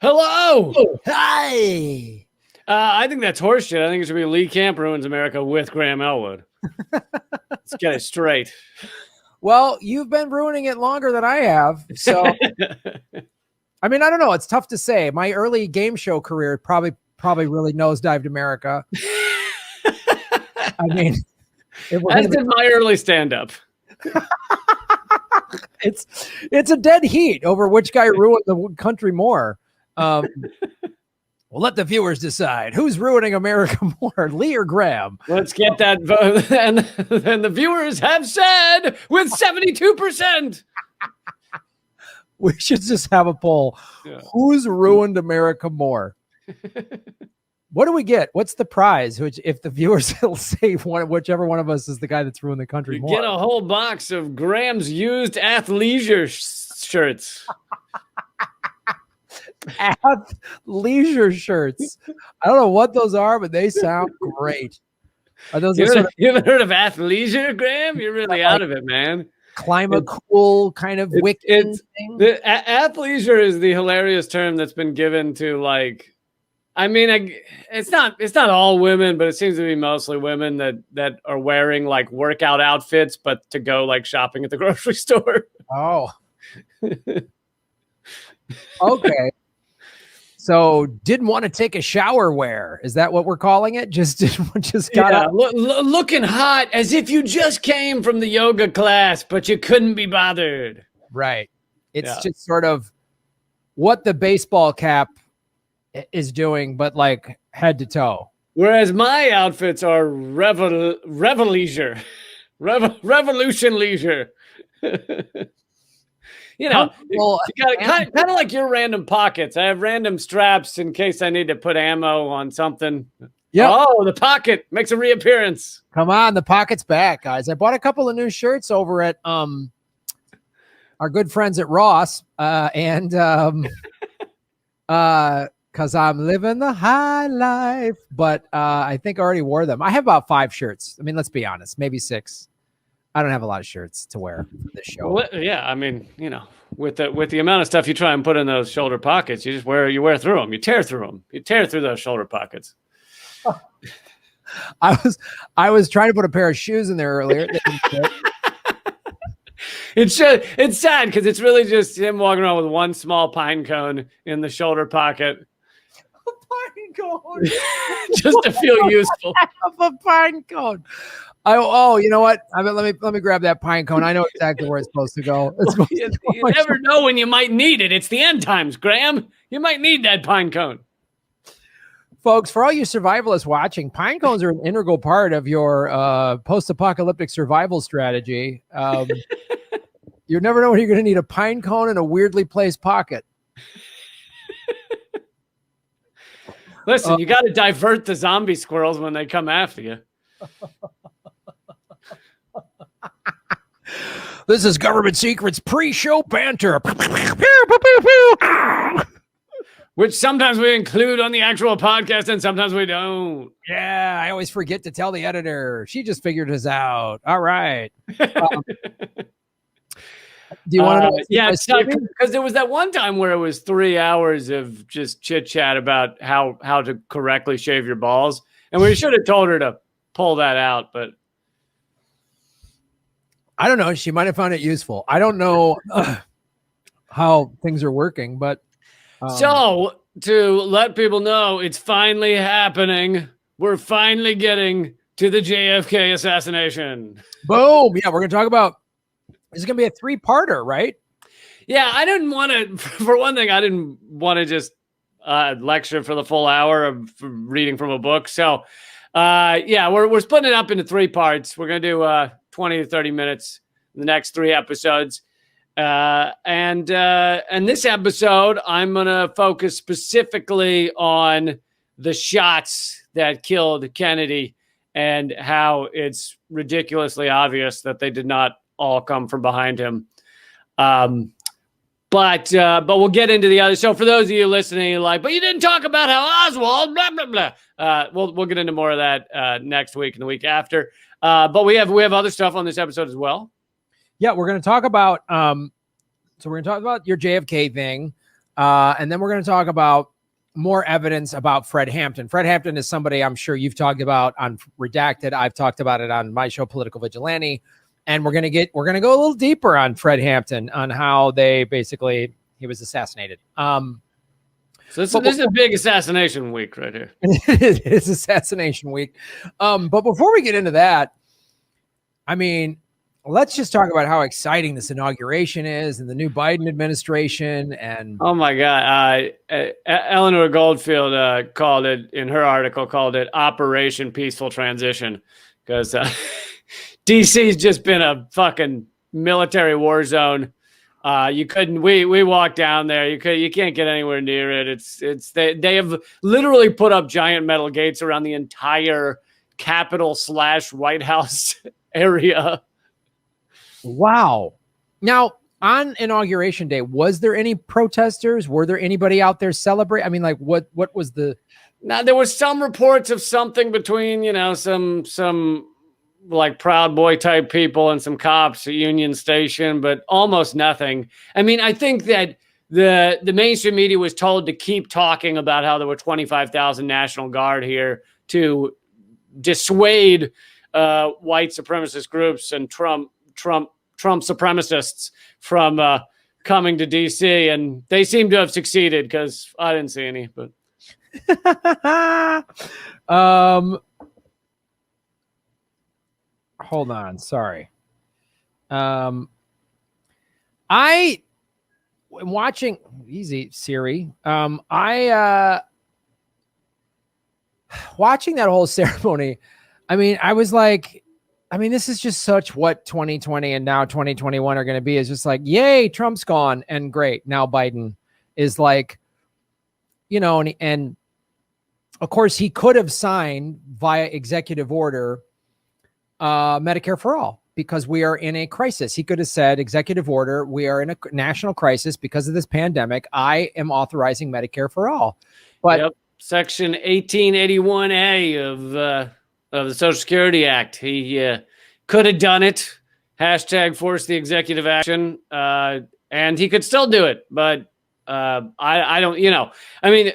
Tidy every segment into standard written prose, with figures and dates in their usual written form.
Hello. Hi. I think that's horseshit. I think it should be Lee Camp ruins America with Graham Elwood. Let's get it straight. Well, you've been ruining it longer than I have. So, I mean, I don't know. It's tough to say. My early game show career probably really nosedived America. I mean, as did my early stand-up. It's a dead heat over which guy ruined the country more. We'll let the viewers decide who's ruining America more, Lee or Graham. Let's get that vote. And the viewers have said with 72%. We should just have a poll. Yeah. Who's ruined America more? What do we get? What's the prize? Which, if the viewers will say whichever one of us is the guy that's ruined the country more. Get a whole box of Graham's used athleisure shirts. Athleisure shirts. I don't know what those are, but they sound great. Are those you haven't heard of athleisure, Graham? You're really out of it, man. Climate cool kind of wicked thing. Athleisure is the hilarious term that's been given to, like, I mean, it's not all women, but it seems to be mostly women that are wearing like workout outfits, but to go like shopping at the grocery store. Oh, okay. So didn't want to take a shower wear. Is that what we're calling it? Just got up. Looking hot as if you just came from the yoga class, but you couldn't be bothered. Right. It's just sort of what the baseball cap is doing, but like head to toe. Whereas my outfits are revolution leisure. You know, you got kind of like your random pockets. I have random straps in case I need to put ammo on something. Yeah. Oh, the pocket makes a reappearance. Come on, the pocket's back, guys. I bought a couple of new shirts over at our good friends at Ross, because I'm living the high life. But I think I already wore them. I have about 5 shirts. I mean, let's be honest, maybe 6. I don't have a lot of shirts to wear for this show. Well, yeah, I mean, you know, with the amount of stuff you try and put in those shoulder pockets, you wear through them. You tear through them. You tear through those shoulder pockets. I was trying to put a pair of shoes in there earlier. It's sad because it's really just him walking around with one small pine cone in the shoulder pocket. A pine cone. Just to feel useful. A pine cone. You know what? I mean, let me grab that pine cone. I know exactly where it's supposed to go. You never know when you might need it. It's the end times, Graham. You might need that pine cone. Folks, for all you survivalists watching, pine cones are an integral part of your post-apocalyptic survival strategy. You never know when you're going to need a pine cone in a weirdly placed pocket. Listen, you got to divert the zombie squirrels when they come after you. This is Government Secrets pre-show banter. Which sometimes we include on the actual podcast and sometimes we don't. Yeah, I always forget to tell the editor. She just figured us out. All right. Do you want to know? Yeah, because there was that one time where it was 3 hours of just chit-chat about how to correctly shave your balls. And we should have told her to pull that out, but I don't know. She might have found it useful. I don't know how things are working, but so to let people know, it's finally happening. We're finally getting to the JFK assassination. Boom! Yeah, we're going to talk about. This is going to be a 3-parter, right? Yeah, I didn't want to. For one thing, I didn't want to just lecture for the full hour of reading from a book. So, we're splitting it up into 3 parts. We're going to do 20 to 30 minutes in the next 3 episodes. And this episode, I'm going to focus specifically on the shots that killed Kennedy and how it's ridiculously obvious that they did not all come from behind him. But we'll get into the other. So for those of you listening, like, but you didn't talk about how Oswald, blah, blah, blah. We'll get into more of that next week and the week after. But we have other stuff on this episode as well. Yeah, we're going to talk about your JFK thing. And then we're going to talk about more evidence about Fred Hampton. Fred Hampton is somebody I'm sure you've talked about on Redacted. I've talked about it on my show, Political Vigilante. And we're going to go a little deeper on Fred Hampton, on how he was assassinated. So this is a big assassination week right here. It is assassination week. But before we get into that, I mean, let's just talk about how exciting this inauguration is and the new Biden administration. And oh my God, Eleanor Goldfield called it Operation Peaceful Transition, because DC's just been a fucking military war zone. We walked down there. You can't get anywhere near it. They have literally put up giant metal gates around the entire Capitol / White House area. Wow. Now, on Inauguration Day, was there any protesters? Were there anybody out there celebrate? I mean, like, what was the... Now, there was some reports of something between, some like Proud Boy type people and some cops at Union Station, but almost nothing. I mean, I think that the mainstream media was told to keep talking about how there were 25,000 National Guard here to dissuade white supremacist groups and Trump supremacists from coming to DC, and they seem to have succeeded, because I didn't see any. But hold on, sorry. I am watching. Easy, Siri. Watching that whole ceremony. I mean, I was like, this is just such what 2020 and now 2021 are going to be. Is just like, yay, Trump's gone, and great. Now Biden is like, and of course he could have signed via executive order Medicare for all, because we are in a crisis. He could have said, executive order, we are in a national crisis because of this pandemic. I am authorizing Medicare for all. But yep. Section 1881A of the Social Security Act. He could have done it. # force the executive action. And he could still do it. But I don't, I mean,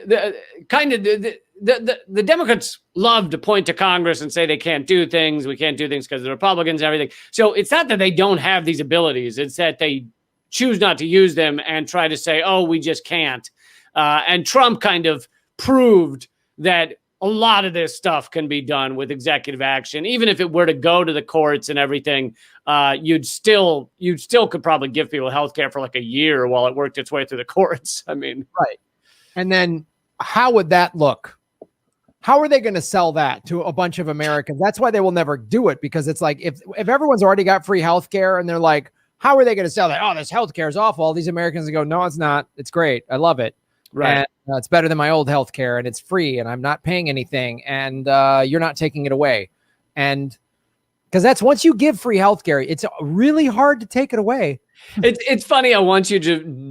the Democrats love to point to Congress and say they can't do things. We can't do things because of the Republicans and everything. So it's not that they don't have these abilities. It's that they choose not to use them and try to say, oh, we just can't. And Trump kind of proved that a lot of this stuff can be done with executive action. Even if it were to go to the courts and everything, you'd still could probably give people health care for like a year while it worked its way through the courts. I mean, right. And then how would that look? How are they going to sell that to a bunch of Americans? That's why they will never do it, because it's like, if everyone's already got free health care and they're like, how are they going to sell that? Oh, this health care is awful. All these Americans go, no, it's not. It's great. I love it. Right. And, it's better than my old health care, and it's free, and I'm not paying anything, and you're not taking it away. And because that's, once you give free health care, it's really hard to take it away. It's funny how once you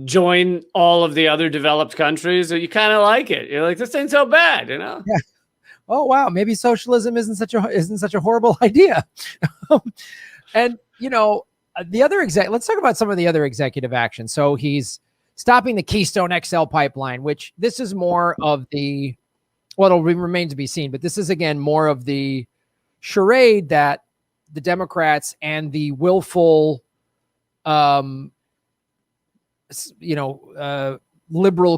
join all of the other developed countries, you kind of like it. You're like, this ain't so bad, Yeah. Oh wow, maybe socialism isn't such a horrible idea. And let's talk about some of the other executive action. So he's stopping the Keystone XL pipeline, which this is more of the, well, it'll remain to be seen, but this is again more of the charade that the Democrats and the willful, liberal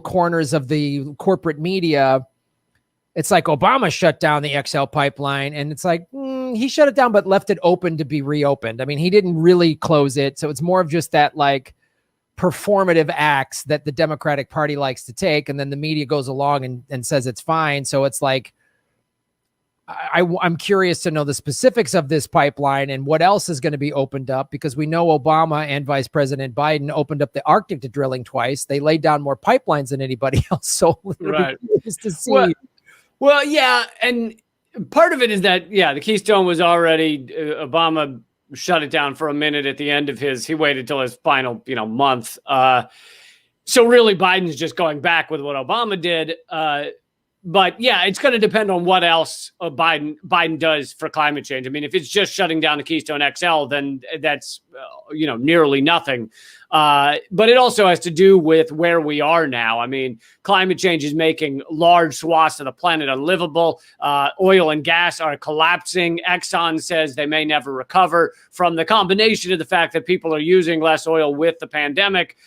corners of the corporate media. It's like Obama shut down the XL pipeline, and it's like, he shut it down, but left it open to be reopened. I mean, he didn't really close it. So it's more of just that like performative acts that the Democratic Party likes to take. And then the media goes along and says it's fine. So it's like, I'm curious to know the specifics of this pipeline and what else is going to be opened up, because we know Obama and Vice President Biden opened up the Arctic to drilling twice. They laid down more pipelines than anybody else. So right. Just to see. Well, yeah. And part of it is that, the Keystone was already, Obama shut it down for a minute at the end of he waited till his final, month. So really Biden's just going back with what Obama did. But yeah, it's going to depend on what else Biden does for climate change. I mean, if it's just shutting down the Keystone XL, then that's nearly nothing. But it also has to do with where we are now. I mean, climate change is making large swaths of the planet unlivable. Oil and gas are collapsing. Exxon says they may never recover from the combination of the fact that people are using less oil with the pandemic.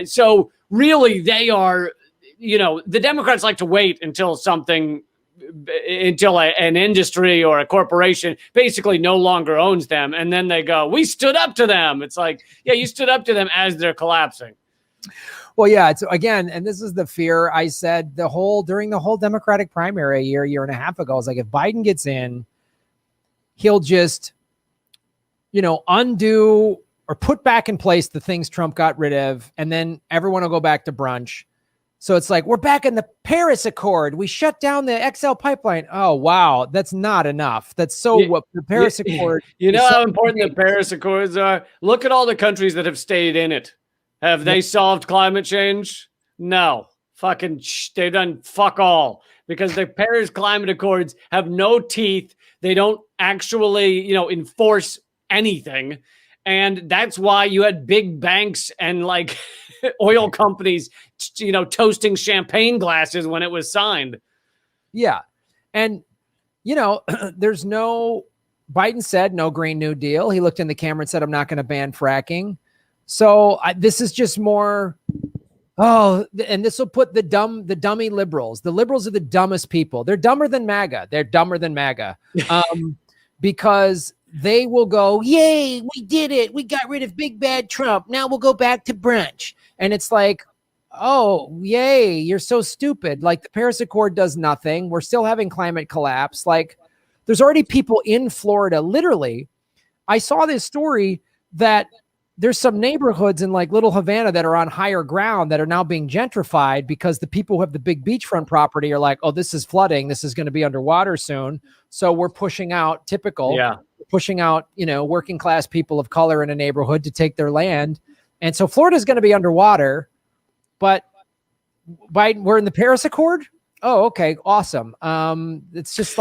So really, they are. The Democrats like to wait until an industry or a corporation basically no longer owns them. And then they go, we stood up to them. It's like, yeah, you stood up to them as they're collapsing. Well, yeah, it's again, and this is the fear I said during the whole Democratic primary a year and a half ago. I was like, if Biden gets in, he'll just, undo or put back in place the things Trump got rid of. And then everyone will go back to brunch. So it's like, we're back in the Paris Accord. We shut down the XL pipeline. Oh, wow. That's not enough. That's what the Paris Accord. You know how important the Paris Accords are? Look at all the countries that have stayed in it. Have they solved climate change? No. They've done fuck all, because the Paris Climate Accords have no teeth. They don't actually, enforce anything. And that's why you had big banks and oil companies, toasting champagne glasses when it was signed. Yeah. And, Biden said no Green New Deal. He looked in the camera and said, I'm not going to ban fracking. So this is just more, and this will put the dummy liberals. The liberals are the dumbest people. They're dumber than MAGA. Because they will go, yay, we did it. We got rid of big bad Trump. Now we'll go back to brunch. And it's like, oh, yay, you're so stupid. Like, the Paris Accord does nothing. We're still having climate collapse. Like, there's already people in Florida. Literally, I saw this story that there's some neighborhoods in Little Havana that are on higher ground that are now being gentrified because the people who have the big beachfront property are like, oh, this is flooding. This is going to be underwater soon. So we're pushing out working class people of color in a neighborhood to take their land. And so Florida's going to be underwater, but Biden, we're in the Paris Accord. Oh, okay. Awesome. It's just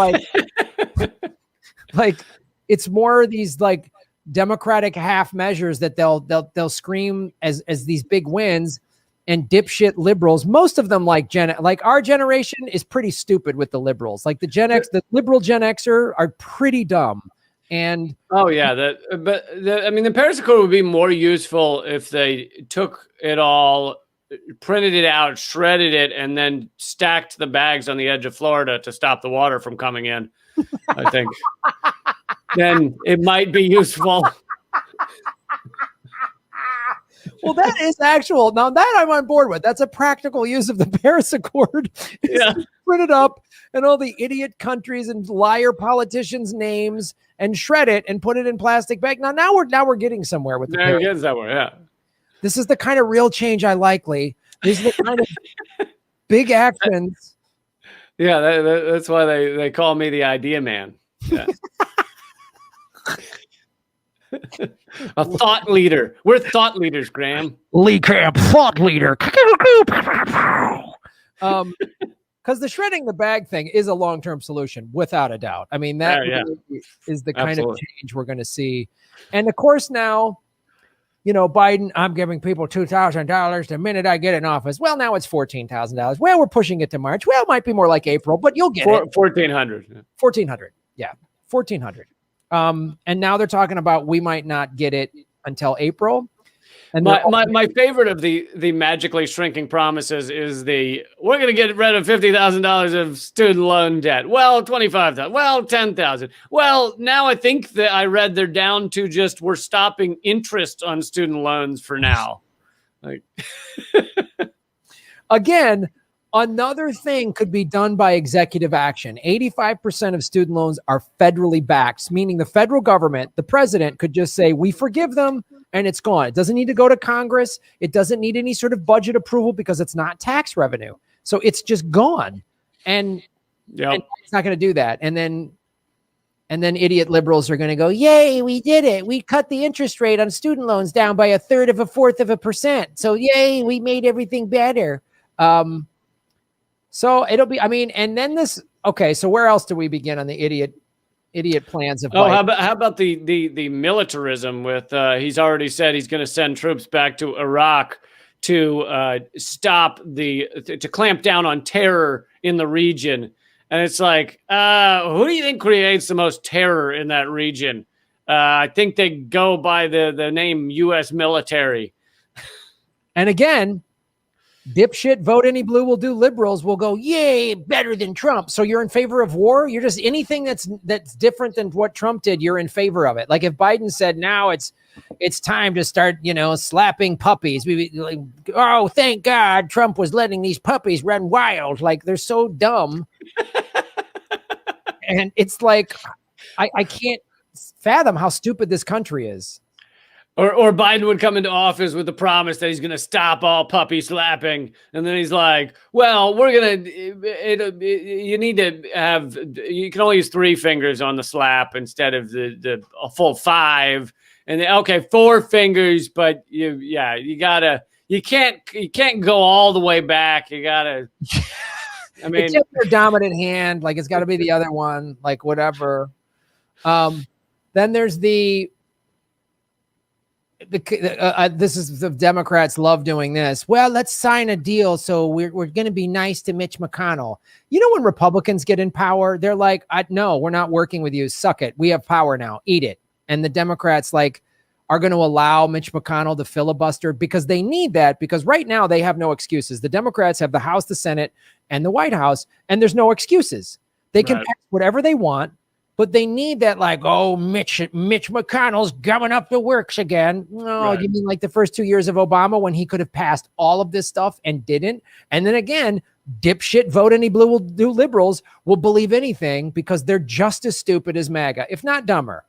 it's more of these Democratic half measures that they'll scream as these big wins, and dipshit liberals, most of them our generation is pretty stupid with the liberals. The liberal Gen Xer are pretty dumb. And the Paris Accord would be more useful if they took it all, printed it out, shredded it, and then stacked the bags on the edge of Florida to stop the water from coming in. I think then it might be useful. Well, that is actual. Now that I'm on board with. That's a practical use of the Paris Accord. Yeah. Print it up and all the idiot countries and liar politicians' names and shred it and put it in plastic bag. Now we're getting somewhere with the Paris. Getting somewhere, yeah. This is the kind of real change I like, Lee. These are the kind of big actions. Yeah, that's why they call me the idea man. Yeah. A thought leader. We're thought leaders, Graham. Lee Camp, thought leader. Because the shredding the bag thing is a long-term solution, without a doubt. I mean, that is the kind of change we're going to see. And of course now, Biden, I'm giving people $2,000 the minute I get in office. Well, now it's $14,000. Well, we're pushing it to March. Well, it might be more like April, but you'll get it. 1,400. 1,400. Yeah, 1,400. And now they're talking about we might not get it until April. And my favorite of the magically shrinking promises is we're going to get rid of $50,000 of student loan debt. Well, $25,000. Well, $10,000. Well, now I think that I read they're down to just we're stopping interest on student loans for now. Again, another thing could be done by executive action. 85% of student loans are federally backed, meaning the federal government, the president, could just say, we forgive them, and it's gone. It doesn't need to go to Congress. It doesn't need any sort of budget approval because it's not tax revenue. So it's just gone. And it's not going to do that. And then idiot liberals are going to go, yay, we did it. We cut the interest rate on student loans down by 1/3 of a 1/4 of a percent. So yay, we made everything better. So it'll be, I mean, and then this, okay, so where else do we begin on the idiot plans of Oh, Biden? how about the militarism with he's already said he's going to send troops back to Iraq to stop to clamp down on terror in the region. And it's like, who do you think creates the most terror in that region? I think they go by the name U.S. military. And again, dipshit vote any blue will do liberals will go, yay, better than Trump. So you're in favor of war? You're just anything that's different than what Trump did, you're in favor of it. Like if Biden said now it's time to start, slapping puppies. We like, oh, thank God Trump was letting these puppies run wild. Like they're so dumb. And it's like I can't fathom how stupid this country is. Or Biden would come into office with the promise that he's going to stop all puppy slapping. And then he's like, well, you need to you can only use 3 fingers on the slap instead of a full 5. And then, okay, 4 fingers, but you can't go all the way back. You gotta, I mean, it's just your dominant hand. Like it's got to be the other one, like whatever. Then there's this is the Democrats love doing this. Well, let's sign a deal. So we're going to be nice to Mitch McConnell. When Republicans get in power, they're like, no, we're not working with you. Suck it. We have power now. Eat it. And the Democrats are going to allow Mitch McConnell to filibuster because they need that, because right now they have no excuses. The Democrats have the House, the Senate, and the White House, and there's no excuses. They can pass whatever they want. But they need that, like, oh, Mitch McConnell's gumming up the works again. No, you mean like the first 2 years of Obama when he could have passed all of this stuff and didn't? And then again, dipshit vote any blue will do liberals will believe anything because they're just as stupid as MAGA, if not dumber.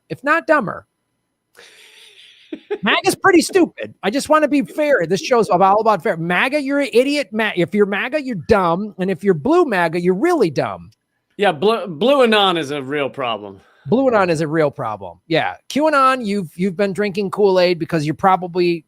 MAGA's pretty stupid. I just want to be fair. This show's all about fair. MAGA, you're an idiot. If you're MAGA, you're dumb. And if you're blue MAGA, you're really dumb. Yeah, blue anon is a real problem. Blue anon is a real problem. Yeah, QAnon, you've been drinking Kool-Aid because you're probably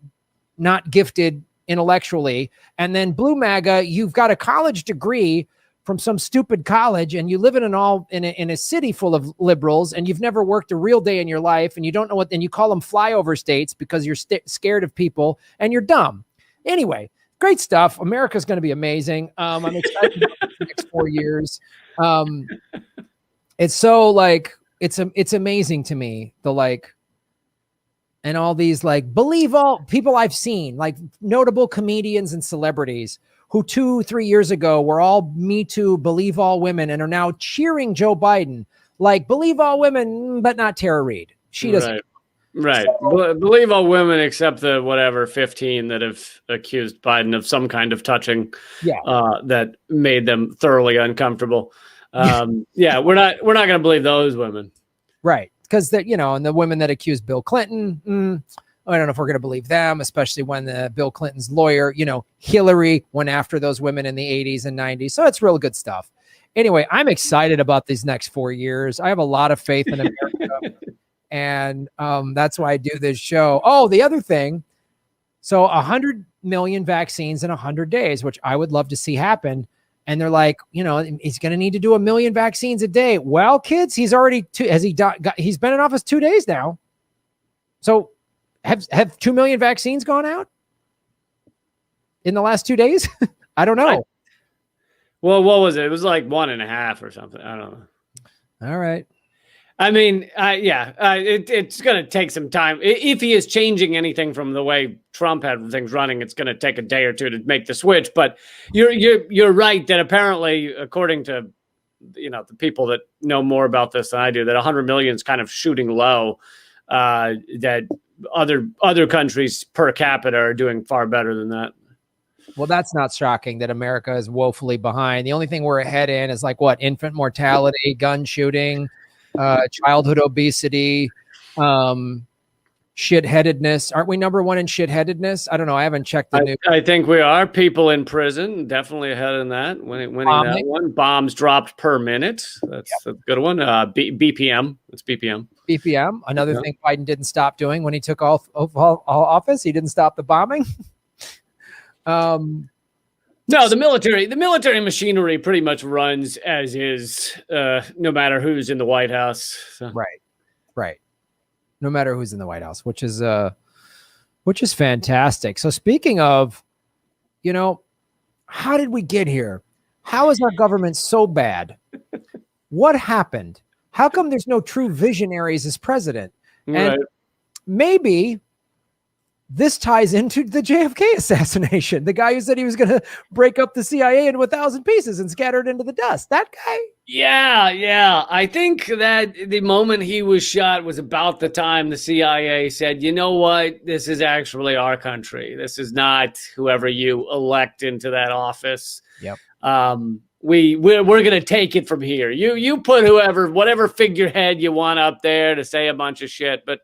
not gifted intellectually, and then blue MAGA, you've got a college degree from some stupid college, and you live in a city full of liberals, and you've never worked a real day in your life, and you don't know what. And you call them flyover states because you're scared of people, and you're dumb. Anyway, great stuff. America's going to be amazing. I'm excited about the next 4 years. It's so it's amazing to me, and all these believe all people I've seen, like notable comedians and celebrities who 2-3 years ago were all Me Too, believe all women, and are now cheering Joe Biden, believe all women, but not Tara Reid. She doesn't. Right. So, believe all women except the 15 that have accused Biden of some kind of touching that made them thoroughly uncomfortable. We're not going to believe those women. Right. Because and the women that accused Bill Clinton, I don't know if we're going to believe them, especially when Bill Clinton's lawyer, Hillary, went after those women in the 80s and 90s. So it's real good stuff. Anyway, I'm excited about these next 4 years. I have a lot of faith in America. And that's why I do this show. Oh, the other thing. So 100 million vaccines in 100 days, which I would love to see happen. And they're like, he's going to need to do 1 million vaccines a day. Well, kids, he's already he's been in office 2 days now. So have 2 million vaccines gone out in the last 2 days? I don't know. Well, what was it? It was like 1.5 or something. I don't know. All right. I mean, it's going to take some time. If he is changing anything from the way Trump had things running, it's going to take a day or two to make the switch. But you're right that apparently, according to the people that know more about this than I do, that 100 million is kind of shooting low. That other countries per capita are doing far better than that. Well, that's not shocking that America is woefully behind. The only thing we're ahead in is infant mortality, gun shooting, childhood obesity, shitheadedness. Aren't we number one in shitheadedness? I don't know. I haven't checked the news. I think we are. People in prison, definitely ahead in that. Winning that one. Bombs dropped per minute. That's a good one. BPM. It's BPM. BPM. Another thing Biden didn't stop doing when he took all office. He didn't stop the bombing. No, the military machinery pretty much runs as is, no matter who's in the White House. So. Right. No matter who's in the White House, which is fantastic. So speaking of, how did we get here? How is our government so bad? What happened? How come there's no true visionaries as president? Right. And maybe this ties into the JFK assassination. The guy who said he was going to break up the CIA into 1,000 pieces and scatter it into the dust. That guy? Yeah. I think that the moment he was shot was about the time the CIA said, you know what? This is actually our country. This is not whoever you elect into that office. Yep. We're going to take it from here. You put whatever figurehead you want up there to say a bunch of shit, but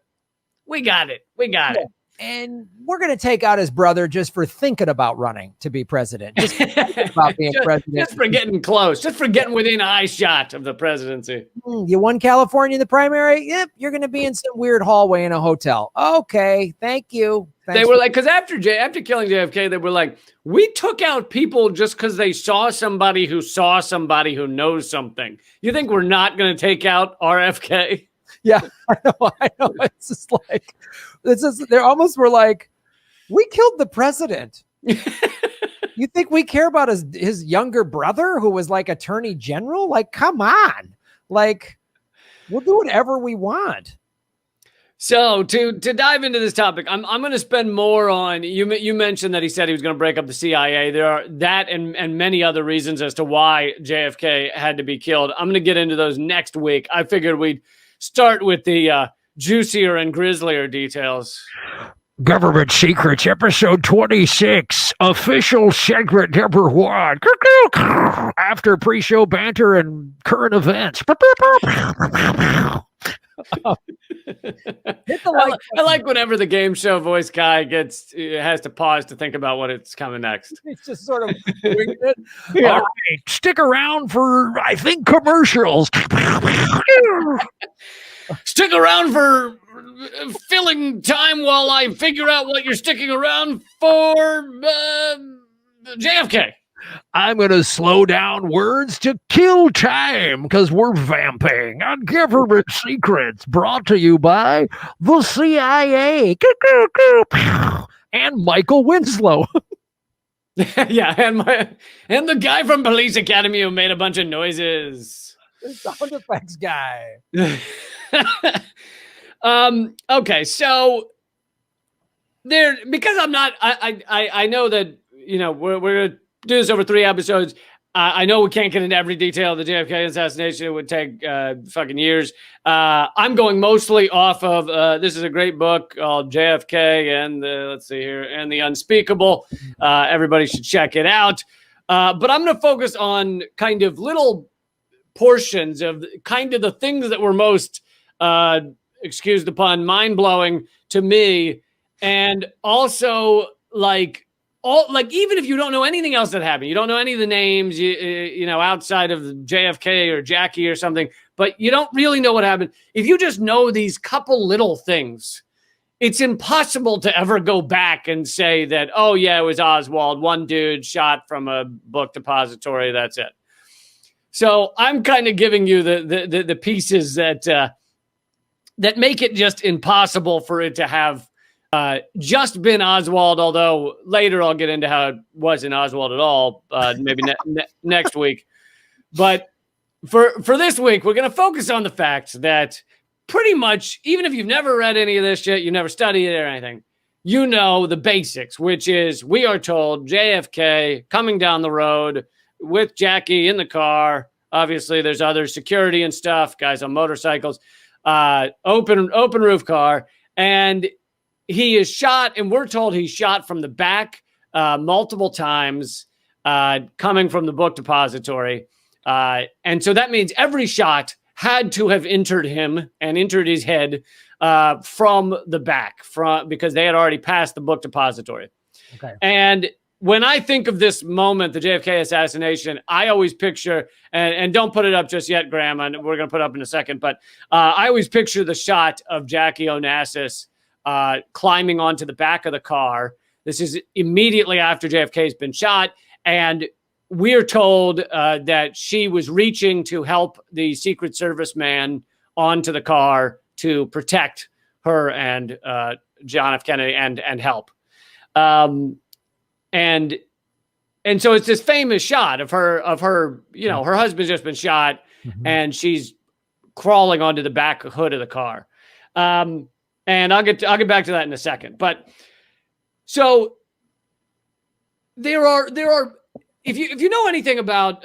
we got it. It. And we're going to take out his brother just for thinking about running to be president. Just about being president. Just for getting close. Just for getting within eye shot of the presidency. You won California in the primary? Yep. You're going to be in some weird hallway in a hotel. Okay. Thank you. They were like, because after killing JFK, they were like, we took out people just because they saw somebody who knows something. You think we're not going to take out RFK? Yeah, I know. It's just like, they almost were like, we killed the president. You think we care about his younger brother who was like attorney general? Like, come on. Like, we'll do whatever we want. So to dive into this topic, I'm going to spend more on, you mentioned that he said he was going to break up the CIA. There are that and many other reasons as to why JFK had to be killed. I'm going to get into those next week. I figured we'd start with the juicier and grislier details. Government Secrets, episode 26, official secret number 1. After pre-show banter and current events. I like whenever the game show voice guy has to pause to think about what it's coming next. It's just sort of winging it. Yeah. All right, stick around for, I think, commercials. Stick around for filling time while I figure out what you're sticking around for, JFK. I'm going to slow down words to kill time because we're vamping on Government Secrets, brought to you by the CIA and Michael Winslow. Yeah, and the guy from Police Academy who made a bunch of noises. The sound effects guy. Okay, so because I'm not, I know that, we're going to do this over 3 episodes. I know we can't get into every detail of the JFK assassination. It would take fucking years. I'm going mostly off of, this is a great book called JFK and let's see here, and the Unspeakable. Everybody should check it out. But I'm going to focus on kind of little portions of kind of the things that were most, excuse the pun, mind-blowing to me. And also even if you don't know anything else that happened, you don't know any of the names, outside of JFK or Jackie or something, but you don't really know what happened. If you just know these couple little things, it's impossible to ever go back and say that, oh yeah, it was Oswald, one dude shot from a book depository. That's it. So I'm kind of giving you the pieces that make it just impossible for it to have just been Oswald, although later I'll get into how it wasn't Oswald at all, maybe next week. But for this week, we're going to focus on the fact that pretty much, even if you've never read any of this shit, you never studied it or anything, you know the basics, which is we are told JFK coming down the road with Jackie in the car. Obviously, there's other security and stuff, guys on motorcycles, open roof car, and he is shot, and we're told he's shot from the back multiple times, coming from the book depository. And so that means every shot had to have entered him and entered his head from the back, because they had already passed the book depository. Okay. And when I think of this moment, the JFK assassination, I always picture, and don't put it up just yet, Graham, and we're going to put it up in a second, but I always picture the shot of Jackie Onassis climbing onto the back of the car. This is immediately after JFK has been shot. And we're told that she was reaching to help the Secret Service man onto the car to protect her and John F. Kennedy and help. And so it's this famous shot of her, you know, her husband's just been shot and she's crawling onto the back hood of the car. And I'll get back to that in a second. But so there are if you know anything about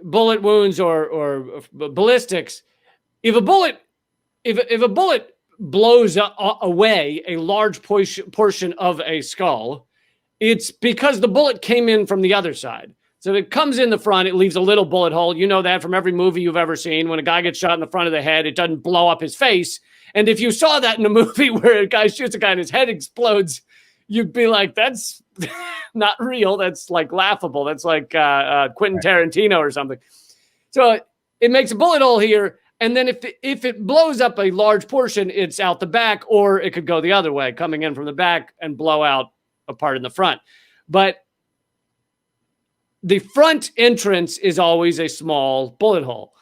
bullet wounds or ballistics, if a bullet blows away a large portion of a skull, it's because the bullet came in from the other side. So if it comes in the front, it leaves a little bullet hole. You know that from every movie you've ever seen. When a guy gets shot in the front of the head, it doesn't blow up his face. And if you saw that in a movie where a guy shoots a guy and his head explodes, you'd be like, that's not real. That's like laughable. That's like Quentin Tarantino or something. So it makes a bullet hole here. And then if it blows up a large portion, it's out the back, or it could go the other way, coming in from the back and blow out a part in the front. But the front entrance is always a small bullet hole,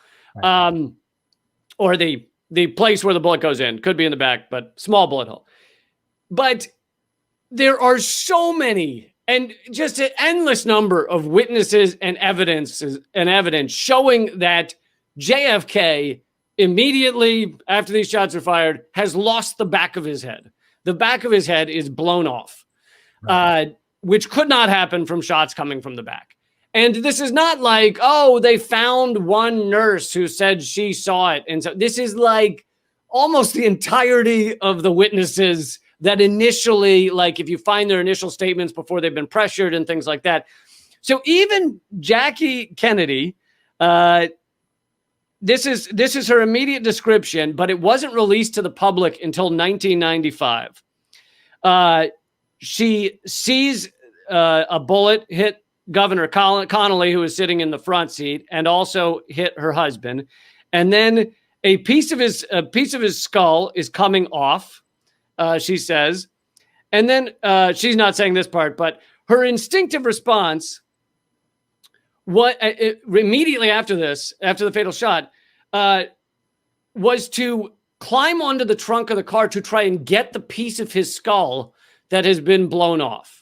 or the place where the bullet goes in. Could be in the back, but small bullet hole. But there are so many and just an endless number of witnesses and evidence showing that JFK immediately after these shots are fired has lost the back of his head. The back of his head is blown off, which could not happen from shots coming from the back. And this is not like, oh, they found one nurse who said she saw it. And so this is like almost the entirety of the witnesses that initially, like if you find their initial statements before they've been pressured and things like that. So even Jackie Kennedy, this is her immediate description, but it wasn't released to the public until 1995. She sees a bullet hit Governor Connolly, who was sitting in the front seat, and also hit her husband. And then a piece of his skull is coming off, she says. And then she's not saying this part, but her instinctive response, immediately after the fatal shot, was to climb onto the trunk of the car to try and get the piece of his skull that has been blown off.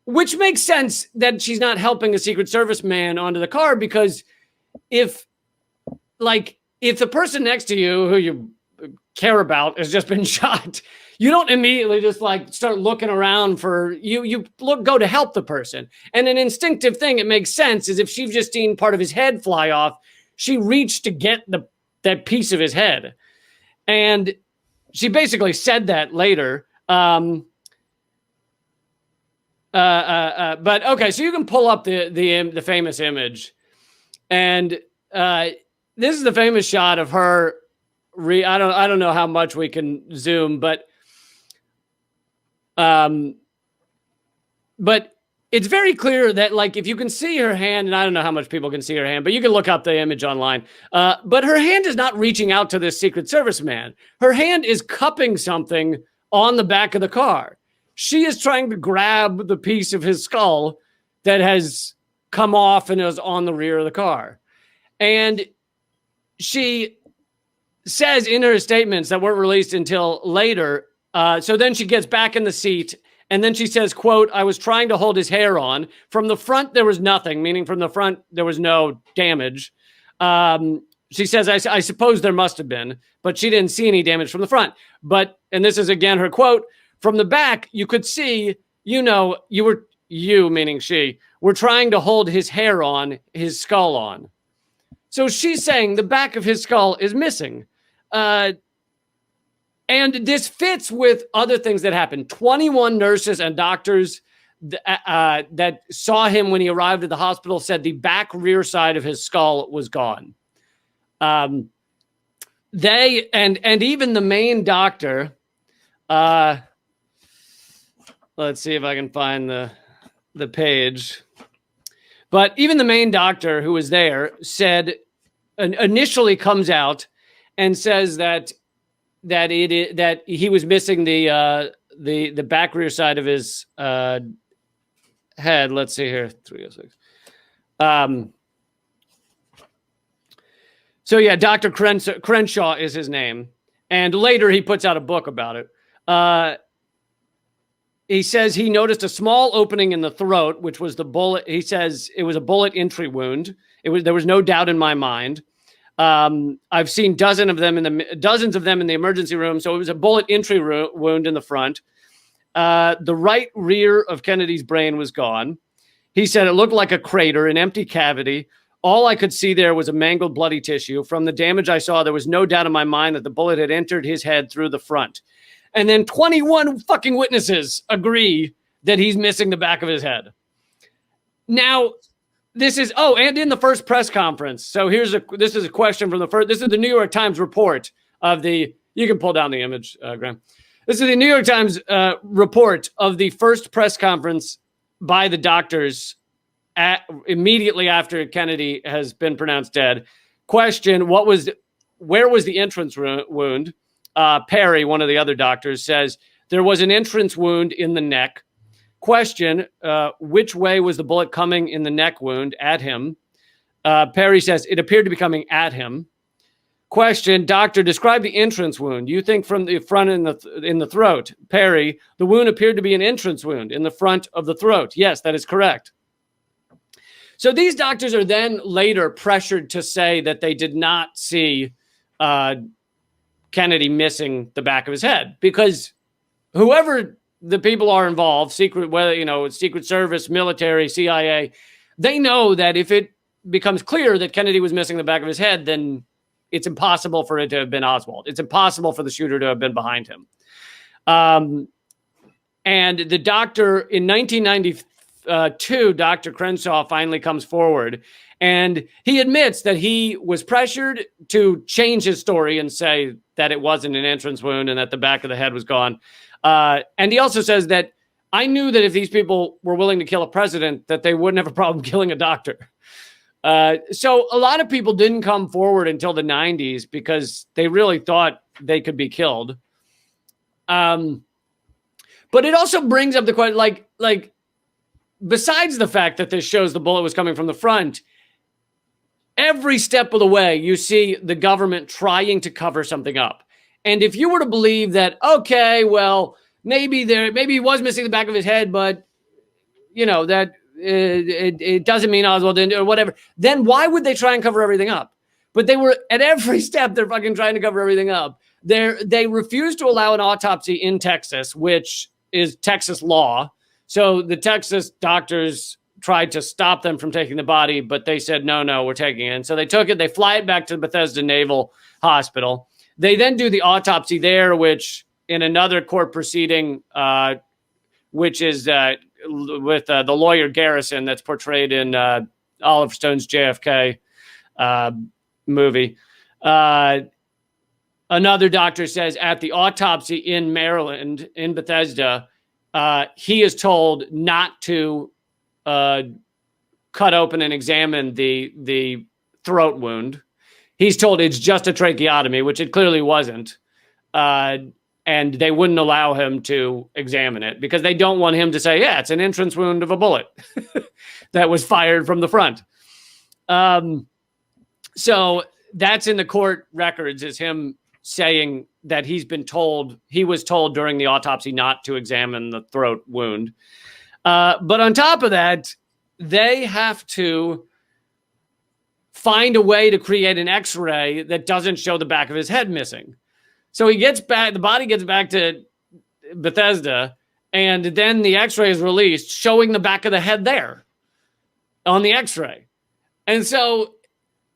Which makes sense that she's not helping a Secret Service man onto the car, because if the person next to you who you care about has just been shot, you don't immediately just like start looking around for go to help the person. And an instinctive thing, it makes sense, is if she's just seen part of his head fly off, she reached to get that piece of his head. And she basically said that later. But okay, so you can pull up the famous image, and this is the famous shot of her. I don't know how much we can zoom, but it's very clear that, like, if you can see her hand, and I don't know how much people can see her hand, but you can look up the image online. But her hand is not reaching out to this Secret Service man. Her hand is cupping something on the back of the car. She is trying to grab the piece of his skull that has come off and is on the rear of the car. And she says in her statements that weren't released until later. So then she gets back in the seat, and then she says, quote, "I was trying to hold his hair on. From the front, there was nothing," meaning from the front, there was no damage. She says, I suppose there must have been, but she didn't see any damage from the front. But, and this is again her quote, "From the back, you could see, you, meaning she, were trying to hold his hair on, his skull on." So she's saying the back of his skull is missing. And this fits with other things that happened. 21 nurses and doctors that saw him when he arrived at the hospital said the back rear side of his skull was gone. They, and even the main doctor, let's see if I can find the page. But even the main doctor who was there said, initially comes out and says that he was missing the back rear side of his head. Let's see here. 306. So yeah, Dr. Crenshaw is his name. And later he puts out a book about it. He says he noticed a small opening in the throat, which was the bullet. He says it was a bullet entry wound. There was no doubt in my mind. I've seen dozens of them in the emergency room. So it was a bullet entry wound in the front. The right rear of Kennedy's brain was gone. He said it looked like a crater, an empty cavity. All I could see there was a mangled, bloody tissue. From the damage I saw, there was no doubt in my mind that the bullet had entered his head through the front. And then 21 fucking witnesses agree that he's missing the back of his head. Now, this is, and in the first press conference. So this is a question from this is the New York Times report of you can pull down the image, Graham. This is the New York Times report of the first press conference by the doctors immediately after Kennedy has been pronounced dead. Question, where was the entrance wound? Perry, one of the other doctors, says there was an entrance wound in the neck. Question, which way was the bullet coming in the neck wound? At him. Perry says it appeared to be coming at him. Question, doctor, describe the entrance wound. You think from the front in the throat. Perry, the wound appeared to be an entrance wound in the front of the throat. Yes, that is correct. So these doctors are then later pressured to say that they did not see Kennedy missing the back of his head, because whoever the people are involved, Secret Service, military, CIA, they know that if it becomes clear that Kennedy was missing the back of his head, then it's impossible for it to have been Oswald. It's impossible for the shooter to have been behind him. And the doctor in 1992, Dr. Crenshaw finally comes forward, and he admits that he was pressured to change his story and say that it wasn't an entrance wound and that the back of the head was gone. And he also says that I knew that if these people were willing to kill a president, that they wouldn't have a problem killing a doctor. So a lot of people didn't come forward until the 90s because they really thought they could be killed. But it also brings up the question, like besides the fact that this shows the bullet was coming from the front, every step of the way, you see the government trying to cover something up. And if you were to believe that, okay, well, maybe he was missing the back of his head, but that it doesn't mean Oswald didn't, or whatever, then why would they try and cover everything up? But they were, at every step, they're fucking trying to cover everything up. They refused to allow an autopsy in Texas, which is Texas law. So the Texas doctors tried to stop them from taking the body, but they said, no, we're taking it. And so they took it, they fly it back to Bethesda Naval Hospital. They then do the autopsy there, which in another court proceeding, which is with the lawyer Garrison that's portrayed in Oliver Stone's JFK movie. Another doctor says at the autopsy in Maryland, in Bethesda, he is told not to cut open and examine the throat wound. He's told it's just a tracheotomy, which it clearly wasn't. And they wouldn't allow him to examine it because they don't want him to say, yeah, it's an entrance wound of a bullet that was fired from the front. So that's in the court records, is him saying that he was told during the autopsy not to examine the throat wound. But on top of that, they have to find a way to create an X-ray that doesn't show the back of his head missing. So the body gets back to Bethesda, and then the X-ray is released showing the back of the head there on the X-ray. And so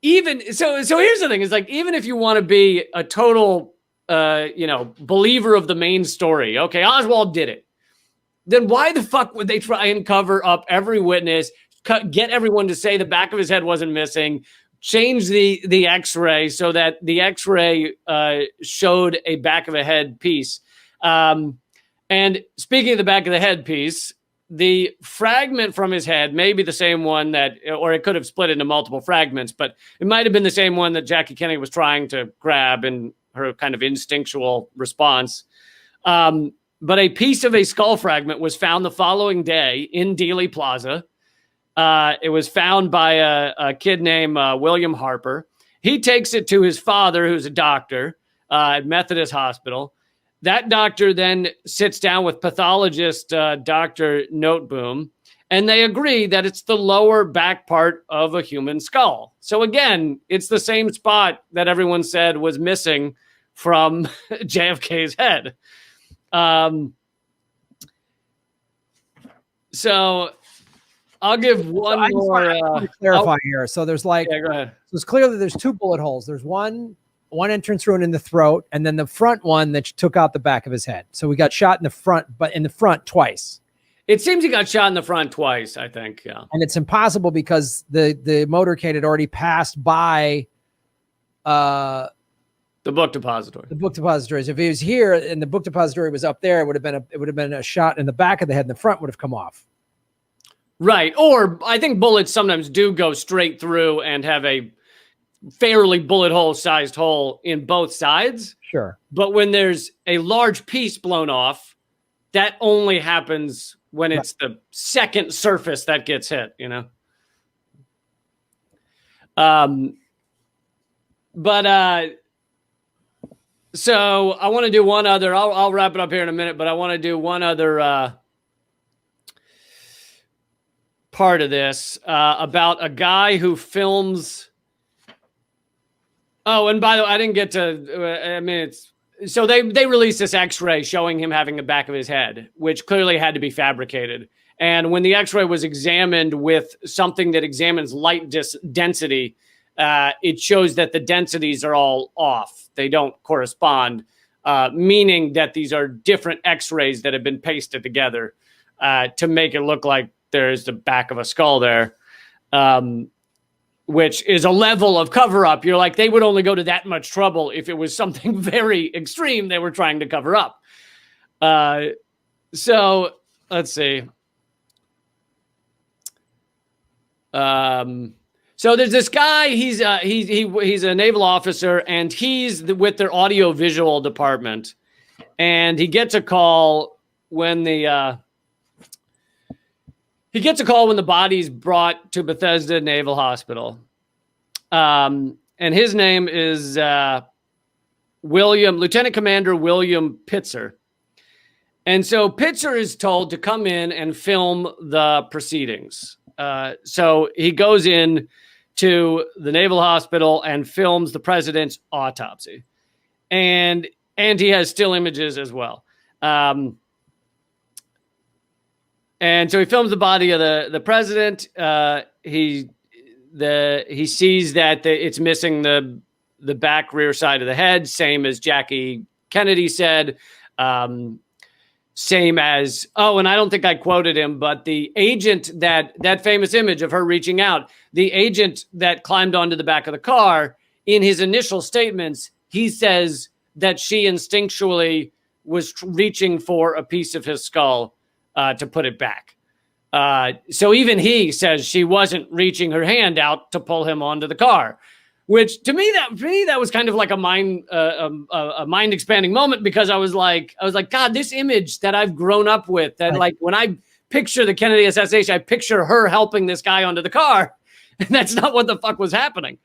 here's the thing, is like, even if you want to be a total, believer of the main story, okay, Oswald did it, then why the fuck would they try and cover up every witness, get everyone to say the back of his head wasn't missing, change the X-ray so that the X-ray showed a back of a head piece? And speaking of the back of the head piece, the fragment from his head may be the same one or it could have split into multiple fragments, but it might have been the same one that Jackie Kennedy was trying to grab in her kind of instinctual response. but a piece of a skull fragment was found the following day in Dealey Plaza. It was found by a kid named William Harper. He takes it to his father, who's a doctor at Methodist Hospital. That doctor then sits down with pathologist Dr. Noteboom, and they agree that it's the lower back part of a human skull. So again, it's the same spot that everyone said was missing from JFK's head. So I'll give one more. I want to clarify here. So there's like, yeah, go ahead. So it's clear that there's two bullet holes. There's one entrance wound in the throat, and then the front one that took out the back of his head. So we got shot in the front, but in the front twice. It seems he got shot in the front twice, I think. Yeah. And it's impossible because the motorcade had already passed by the book depository. The book depositories. If he was here and the book depository was up there, it would have been a shot in the back of the head, and the front would have come off. Right. Or I think bullets sometimes do go straight through and have a fairly bullet hole sized hole in both sides. Sure. But when there's a large piece blown off, that only happens when it's the second surface that gets hit, you know? So I want to do one other, I'll wrap it up here in a minute, but I want to do one other part of this about a guy who films. Oh, and by the way, I didn't get to, so they released this x-ray showing him having the back of his head, which clearly had to be fabricated. And when the x-ray was examined with something that examines light density, it shows that the densities are all off. They don't correspond, meaning that these are different x-rays that have been pasted together to make it look like there's the back of a skull there, which is a level of cover-up. You're like, they would only go to that much trouble if it was something very extreme they were trying to cover up. So let's see. So there's this guy, he's a naval officer, and he's with their audio visual department, and he gets a call when the body's brought to Bethesda Naval Hospital. And his name is Lieutenant Commander William Pitzer. And so Pitzer is told to come in and film the proceedings. So he goes in to the Naval Hospital and films the president's autopsy. And he has still images as well. And so he films the body of the president. He sees that it's missing the back rear side of the head, same as Jackie Kennedy said. Same as, and I don't think I quoted him, but the agent that famous image of her reaching out, the agent that climbed onto the back of the car, in his initial statements, he says that she instinctually was reaching for a piece of his skull to put it back. So even he says she wasn't reaching her hand out to pull him onto the car, which to me that was kind of like a mind expanding moment, because I was like, God, this image that I've grown up with, that like when I picture the Kennedy assassination, I picture her helping this guy onto the car, and that's not what the fuck was happening.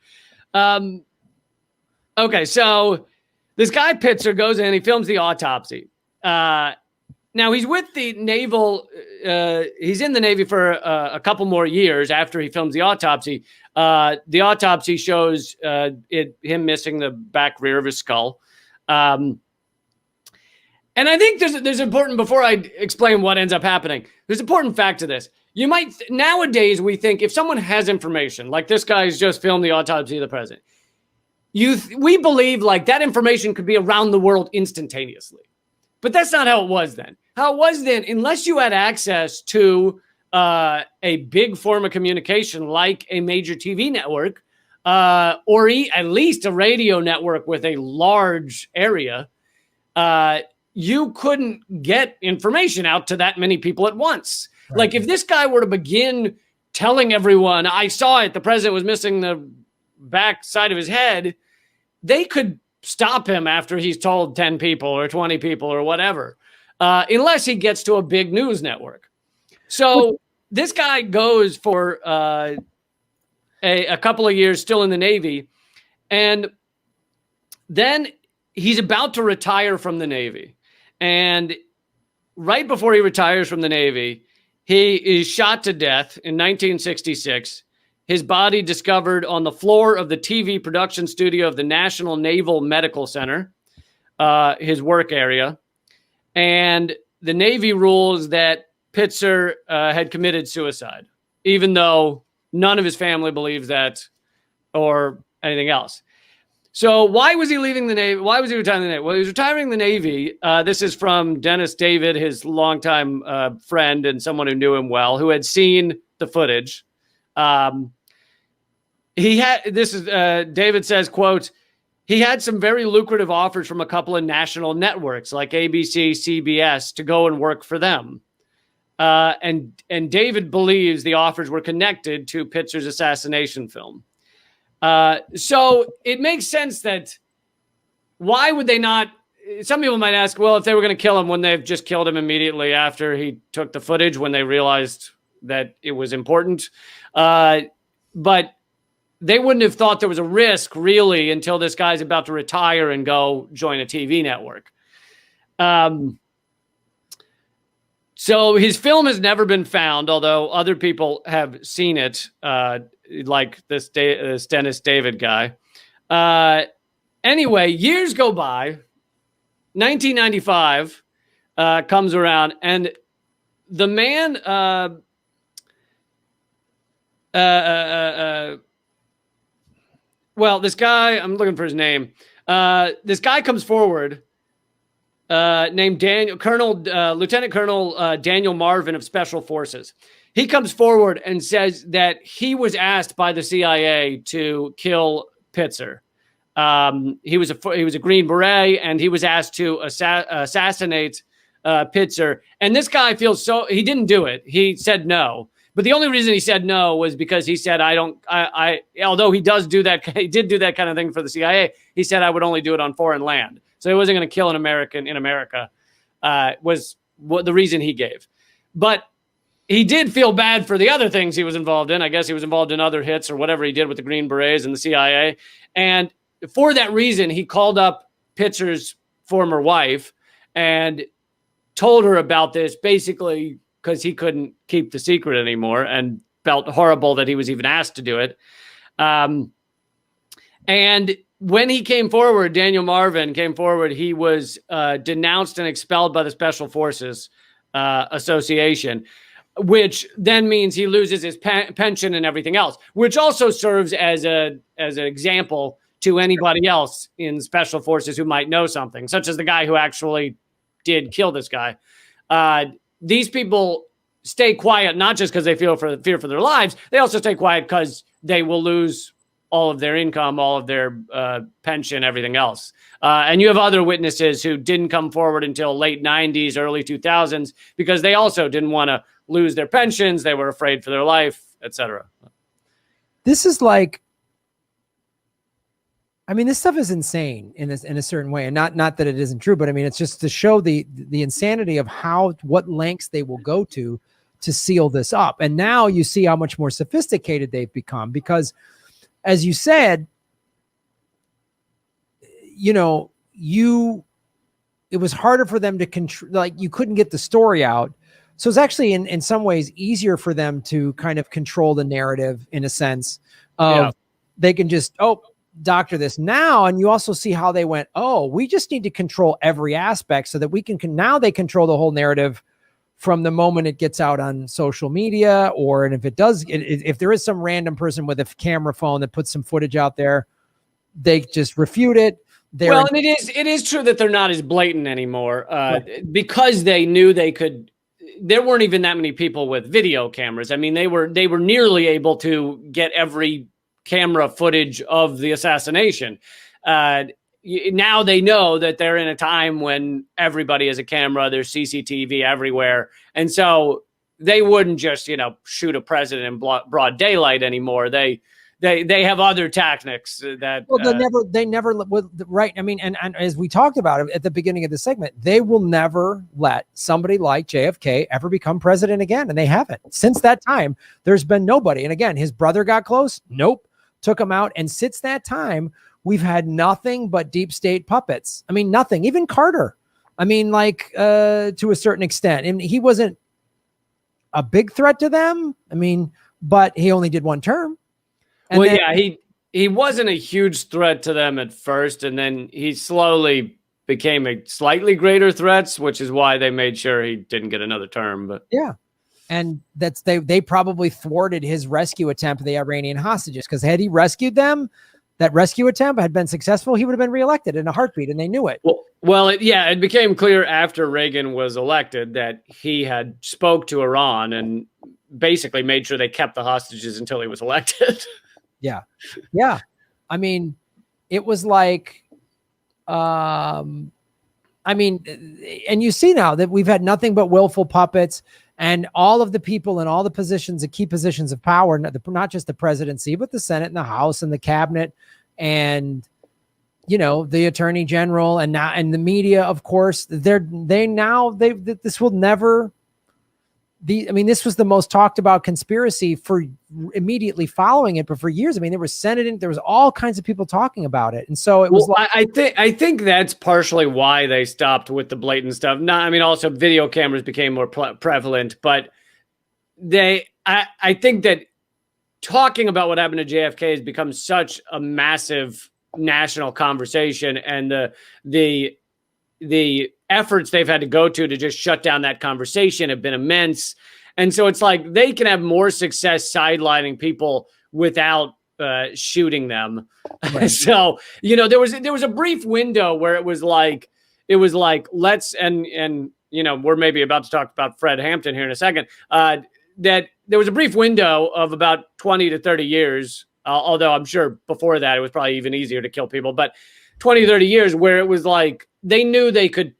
Okay, so this guy Pitzer goes in, he films the autopsy. Now he's with the naval. He's in the Navy for a couple more years after he films the autopsy. The autopsy shows him missing the back rear of his skull. And I think there's important, before I explain what ends up happening, there's an important fact to this. You might, nowadays we think if someone has information, like this guy's just filmed the autopsy of the president, we believe like that information could be around the world instantaneously. But that's not how it was then. How it was then, unless you had access to a big form of communication like a major TV network, or at least a radio network with a large area, you couldn't get information out to that many people at once. Right. Like if this guy were to begin telling everyone, I saw it, the president was missing the back side of his head, they could stop him after he's told 10 people or 20 people or whatever. unless he gets to a big news network. So this guy goes for a couple of years still in the Navy, and then he's about to retire from the Navy. And right before he retires from the Navy, he is shot to death in 1966. His body discovered on the floor of the TV production studio of the National Naval Medical Center, his work area. And the Navy rules that Pitzer had committed suicide, even though none of his family believes that or anything else. So why was he leaving the Navy? Why was he retiring the Navy? Well, he was retiring the Navy. This is from Dennis David, his longtime friend and someone who knew him well, who had seen the footage. David says, quote, he had some very lucrative offers from a couple of national networks like ABC, CBS to go and work for them. And David believes the offers were connected to Pitzer's assassination film. So it makes sense that why would they not? Some people might ask, well, if they were going to kill him, wouldn't they have just killed him immediately after he took the footage when they realized that it was important? But they wouldn't have thought there was a risk really until this guy's about to retire and go join a TV network. So his film has never been found, although other people have seen it, like this Dennis David guy. Anyway, years go by. 1995 comes around, and the man well, this guy, I'm looking for his name. This guy comes forward named Lieutenant Colonel Daniel Marvin of Special Forces. He comes forward and says that he was asked by the CIA to kill Pitzer. He was a Green Beret, and he was asked to assassinate Pitzer. And this guy feels he didn't do it. He said no. But the only reason he said no was because he said, although he did do that kind of thing for the CIA, he said, I would only do it on foreign land. So he wasn't going to kill an American in America, was what the reason he gave. But he did feel bad for the other things he was involved in. I guess he was involved in other hits or whatever he did with the Green Berets and the CIA. And for that reason, he called up Pitzer's former wife and told her about this, basically because he couldn't keep the secret anymore and felt horrible that he was even asked to do it. And when he came forward, Daniel Marvin came forward, he was denounced and expelled by the Special Forces Association, which then means he loses his pension and everything else, which also serves as an example to anybody else in Special Forces who might know something, such as the guy who actually did kill this guy. These people stay quiet, not just because they fear for their lives. They also stay quiet because they will lose all of their income, all of their pension, everything else. And you have other witnesses who didn't come forward until late 90s, early 2000s, because they also didn't want to lose their pensions. They were afraid for their life, etc. This is like, I mean, this stuff is insane in a certain way, and not that it isn't true, but I mean, it's just to show the insanity of what lengths they will go to seal this up. And now you see how much more sophisticated they've become, because as you said, it was harder for them to control, like you couldn't get the story out. So it's actually in some ways easier for them to kind of control the narrative in a sense of they can just, doctor this now. And you also see how they went, we just need to control every aspect so that we can now they control the whole narrative from the moment it gets out on social media, and if there is some random person with a camera phone that puts some footage out there, they just refute it. And it is true that they're not as blatant anymore because they knew they could. There weren't even that many people with video cameras. I mean, they were nearly able to get every camera footage of the assassination. Now they know that they're in a time when everybody has a camera, there's CCTV everywhere. And so they wouldn't just, shoot a president in broad daylight anymore. They they have other tactics that. Well, they never right. I mean, and as we talked about at the beginning of the segment, they will never let somebody like JFK ever become president again, and they haven't. Since that time, there's been nobody. And again, his brother got close. Nope, took him out. And since that time, we've had nothing but deep state puppets. I mean, nothing. Even Carter. I mean, like to a certain extent, and he wasn't a big threat to them. I mean, but he only did one term. And well, then, yeah, he wasn't a huge threat to them at first, and then he slowly became a slightly greater threat, which is why they made sure he didn't get another term. But yeah, and that's they probably thwarted his rescue attempt of the Iranian hostages, because had he rescued them, that rescue attempt had been successful, he would have been reelected in a heartbeat, and they knew it. Well, it became clear after Reagan was elected that he had spoke to Iran and basically made sure they kept the hostages until he was elected. Yeah. Yeah. I mean, it was like, I mean, and you see now that we've had nothing but willful puppets, and all of the people in all the positions, the key positions of power, not just the presidency, but the Senate and the House and the cabinet and, you know, the attorney general and the media, of course, this will never be. I mean, this was the most talked about conspiracy for immediately following it, but for years, I mean, there was all kinds of people talking about it. And so it was I think that's partially why they stopped with the blatant stuff. Also video cameras became more prevalent, but I think that talking about what happened to JFK has become such a massive national conversation, and the efforts they've had to go to just shut down that conversation have been immense. And so it's like they can have more success sidelining people without shooting them. Right. So, you know, there was a brief window where it was like let's and you know, we're maybe about to talk about Fred Hampton here in a second, that there was a brief window of about 20 to 30 years, although I'm sure before that it was probably even easier to kill people, but 20, 30 years where it was like they knew they could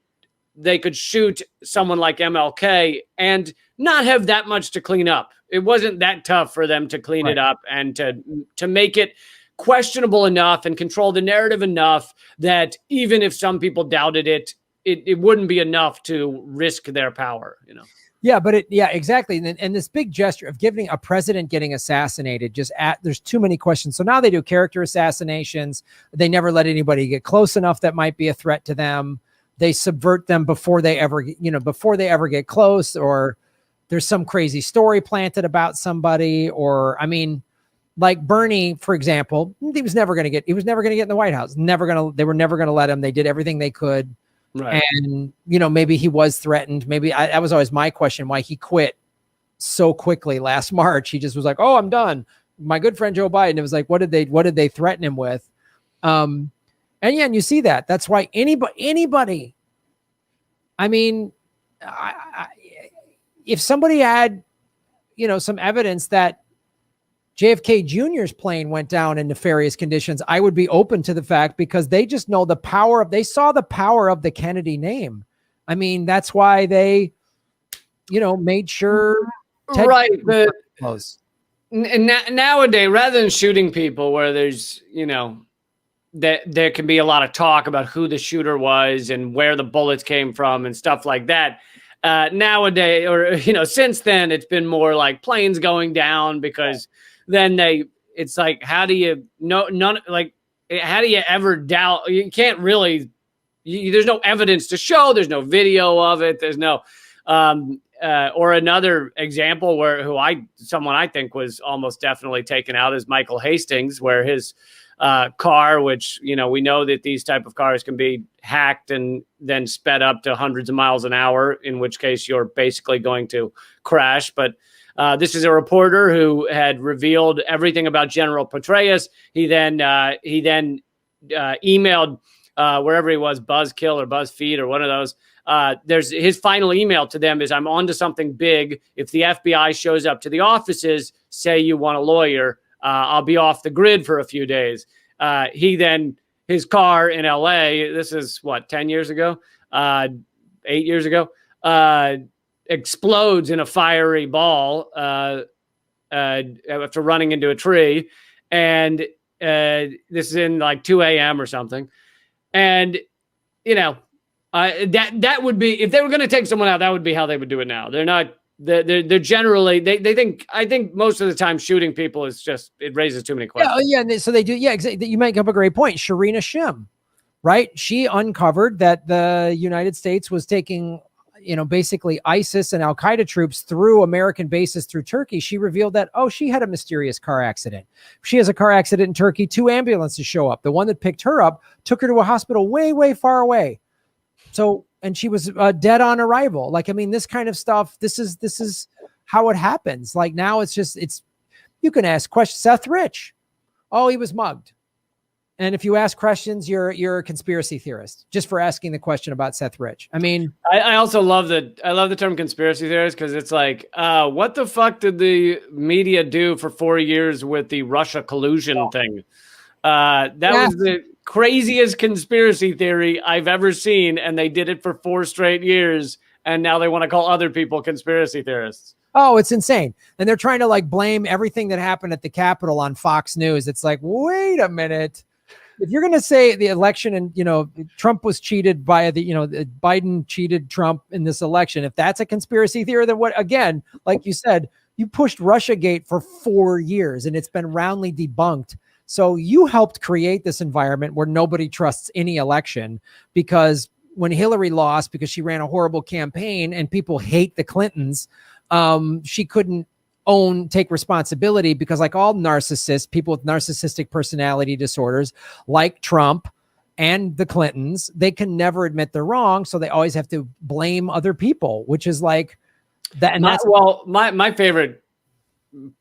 shoot someone like MLK and not have that much to clean up. It wasn't that tough for them to clean it up and to make it questionable enough and control the narrative enough that even if some people doubted it, it wouldn't be enough to risk their power, you know? Yeah, but exactly. And this big gesture of giving a president getting assassinated, there's too many questions. So now they do character assassinations. They never let anybody get close enough that might be a threat to them. They subvert them before they ever get close, or there's some crazy story planted about somebody, or, I mean, like Bernie, for example, he was never going to get in the White House. They were never going to let him. They did everything they could. Right. And, you know, maybe he was threatened. Maybe that was always my question, why he quit so quickly last March. He just was like, oh, I'm done. My good friend Joe Biden. It was like, what did they threaten him with? And yeah, and you see that. That's why anybody, I mean, if somebody had, you know, some evidence that JFK Jr.'s plane went down in nefarious conditions, I would be open to the fact, because they just know they saw the power of the Kennedy name. I mean, that's why they, you know, made sure. And nowadays, rather than shooting people where there's, you know, that there can be a lot of talk about who the shooter was and where the bullets came from and stuff like that. Nowadays, or, you know, since then, it's been more like planes going down, because then it's like, how do you how do you ever doubt? You can't really, there's no evidence to show, there's no video of it. There's no, or another example someone I think was almost definitely taken out is Michael Hastings, where his car, which, you know, we know that these type of cars can be hacked and then sped up to hundreds of miles an hour, in which case you're basically going to crash. But this is a reporter who had revealed everything about General Petraeus. He then emailed wherever he was, Buzzkill or BuzzFeed or one of those. There's his final email to them is, I'm on to something big. If the FBI shows up to the offices, say you want a lawyer, I'll be off the grid for a few days. His car in LA, this is 10 years ago, 8 years ago, explodes in a fiery ball after running into a tree. And this is in like 2 a.m. or something. And, that would be, if they were going to take someone out, that would be how they would do it now. They're generally, they think, I think most of the time shooting people is just, it raises too many questions. Yeah. So they do. Yeah, exactly. You make up a great point. Sharina Shim, right? She uncovered that the United States was taking, basically ISIS and Al-Qaeda troops through American bases through Turkey. She revealed that, she had a mysterious car accident. She has a car accident in Turkey. 2 ambulances show up. The one that picked her up took her to a hospital way, way far away. So, and she was dead on arrival. Like, I mean, this kind of stuff, this is how it happens. Like now you can ask questions. Seth Rich. Oh, he was mugged. And if you ask questions, you're a conspiracy theorist just for asking the question about Seth Rich. I mean, I also love the term conspiracy theorist because it's like, what the fuck did the media do for 4 years with the Russia collusion thing? That was the craziest conspiracy theory I've ever seen, and they did it for 4 straight years, and now they want to call other people conspiracy theorists. Oh, it's insane. And they're trying to like blame everything that happened at the Capitol on Fox News. It's like, wait a minute. If you're going to say the election and, Trump was cheated by Biden cheated Trump in this election, if that's a conspiracy theory, then what, again, like you said, you pushed Russiagate for 4 years and it's been roundly debunked. So you helped create this environment where nobody trusts any election, because when Hillary lost because she ran a horrible campaign and people hate the Clintons, she couldn't take responsibility because, like all narcissists, people with narcissistic personality disorders like Trump and the Clintons, they can never admit they're wrong. So they always have to blame other people, which is like that. And my favorite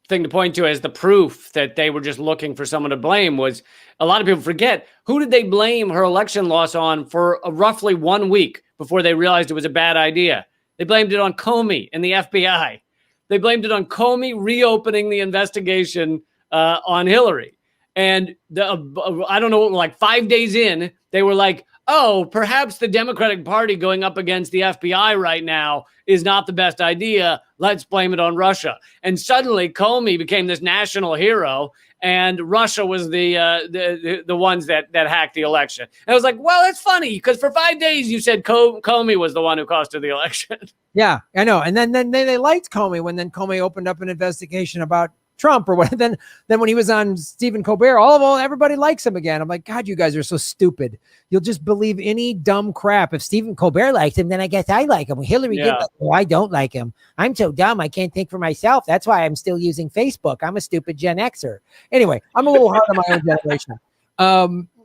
thing to point to as the proof that they were just looking for someone to blame was, a lot of people forget, who did they blame her election loss on for roughly 1 week before they realized it was a bad idea? They blamed it on Comey and the FBI. They blamed it on Comey reopening the investigation on Hillary. And I don't know, like 5 days in, they were like, oh, perhaps the Democratic Party going up against the FBI right now is not the best idea. Let's blame it on Russia. And suddenly Comey became this national hero, and Russia was the ones that hacked the election. And I was like, well, that's funny, because for 5 days you said Comey was the one who costed the election. Yeah, I know. And then they liked Comey when then Comey opened up an investigation about Trump or what. Then when he was on Stephen Colbert, everybody likes him again. I'm like, God, you guys are so stupid. You'll just believe any dumb crap. If Stephen Colbert likes him, then I guess I like him. Hillary did. Oh, I don't like him. I'm so dumb. I can't think for myself. That's why I'm still using Facebook. I'm a stupid Gen Xer. Anyway, I'm a little hard on my own generation.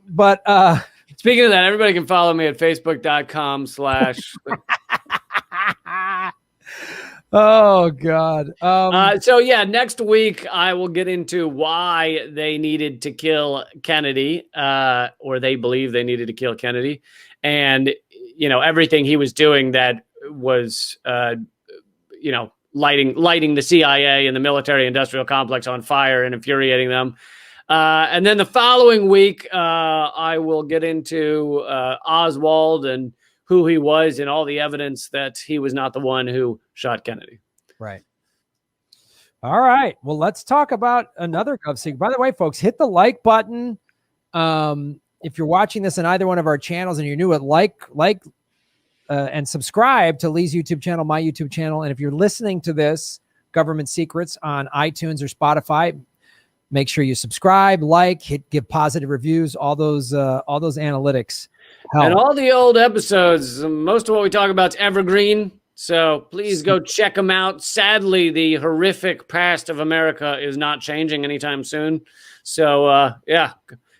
But speaking of that, everybody can follow me at facebook.com/ Oh God. So yeah, next week I will get into why they needed to kill Kennedy, or they believe they needed to kill Kennedy, and everything he was doing that was lighting the CIA and the military industrial complex on fire and infuriating them. And then the following week, I will get into Oswald and who he was and all the evidence that he was not the one who shot Kennedy. Right. All right. Well, let's talk about another GovSeek. By the way, folks, hit the like button. If you're watching this on either one of our channels and you're new, like and subscribe to Lee's YouTube channel, my YouTube channel. And if you're listening to this Government Secrets on iTunes or Spotify, make sure you subscribe, give positive reviews, all those analytics. And all the old episodes, most of what we talk about is evergreen. So please go check them out. Sadly, the horrific past of America is not changing anytime soon. So,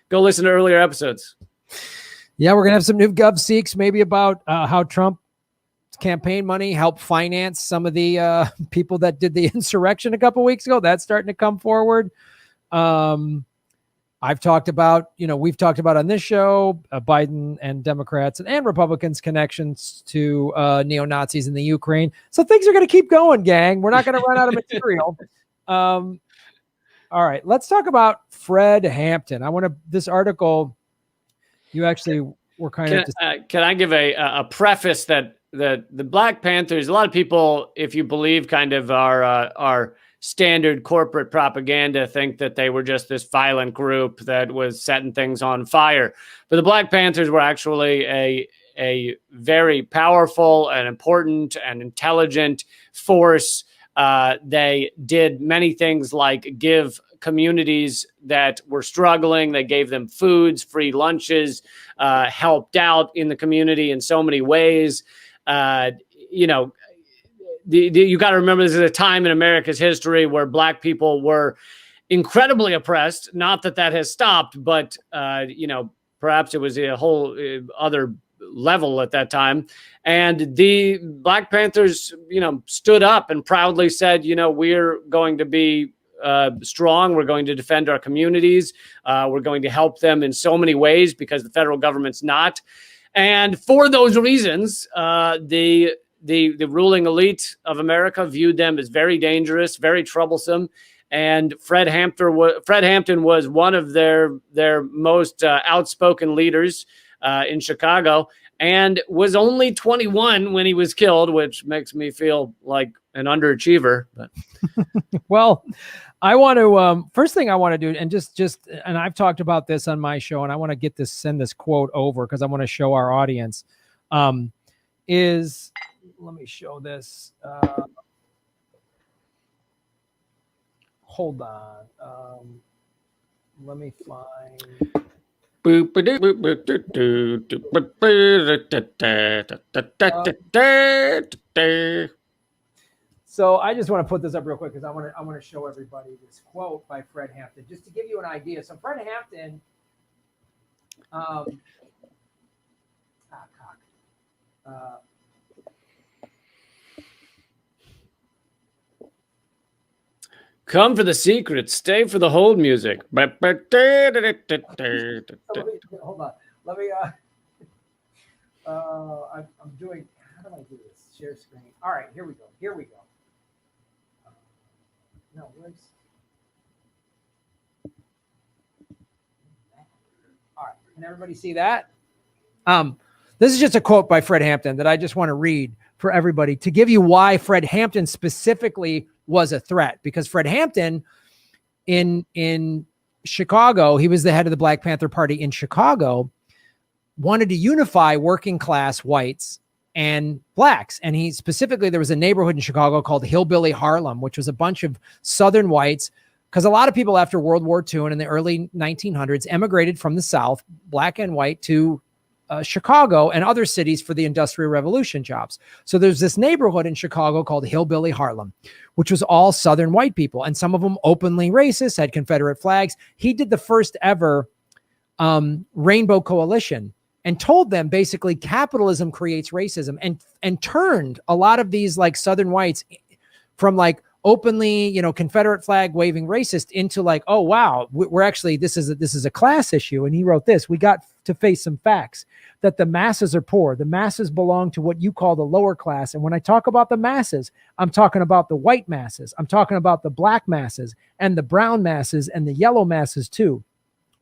go listen to earlier episodes. Yeah, we're going to have some new GovSeeks, maybe about how Trump's campaign money helped finance some of the people that did the insurrection a couple weeks ago. That's starting to come forward. We've talked about on this show, Biden and Democrats and Republicans' connections to neo-Nazis in the Ukraine. So things are going to keep going, gang. We're not going to run out of material. All right, let's talk about Fred Hampton. This article, you actually were kind of... Can I give a preface that the Black Panthers, a lot of people, if you believe kind of are standard corporate propaganda think that they were just this violent group that was setting things on fire. But the Black Panthers were actually a very powerful and important and intelligent force. They did many things like give communities that were struggling. They gave them foods, free lunches, helped out in the community in so many ways. You know, you got to remember this is a time in America's history where Black people were incredibly oppressed. Not that that has stopped, but, you know, perhaps it was a whole other level at that time. And the Black Panthers, you know, stood up and proudly said, you know, we're going to be strong. We're going to defend our communities. We're going to help them in so many ways because the federal government's not. And for those reasons, the ruling elite of America viewed them as very dangerous, very troublesome. And Fred Hampton was one of their most outspoken leaders in Chicago, and was only 21 when he was killed, which makes me feel like an underachiever. But well, I want to first thing I want to do, and just and I've talked about this on my show, and I want to send this quote over because I want to show our audience. Is let me show this. Hold on. Let me find. So I just want to put this up real quick because I want to show everybody this quote by Fred Hampton just to give you an idea. So Fred Hampton, come for the secret, stay for the hold music. Hold on. Let me. I'm doing. How do I do this? Share screen. All right. Here we go. No, where's? All right. Can everybody see that? This is just a quote by Fred Hampton that I just want to read for everybody to give you why Fred Hampton specifically was a threat, because Fred Hampton in Chicago, he was the head of the Black Panther Party in Chicago, wanted to unify working class whites and blacks. And he specifically, there was a neighborhood in Chicago called Hillbilly Harlem, which was a bunch of Southern whites, because a lot of people after World War II and in the early 1900s emigrated from the South, black and white, to Chicago and other cities for the Industrial Revolution jobs. So there's this neighborhood in Chicago called Hillbilly Harlem, which was all Southern white people, and some of them openly racist, had Confederate flags. He did the first ever Rainbow Coalition and told them basically capitalism creates racism, and turned a lot of these like Southern whites from like openly, you know, Confederate flag waving racist into like, oh, wow, we're actually, this is a class issue. And he wrote this: we got to face some facts that the masses are poor. The masses belong to what you call the lower class. And when I talk about the masses, I'm talking about the white masses. I'm talking about the black masses and the brown masses and the yellow masses too.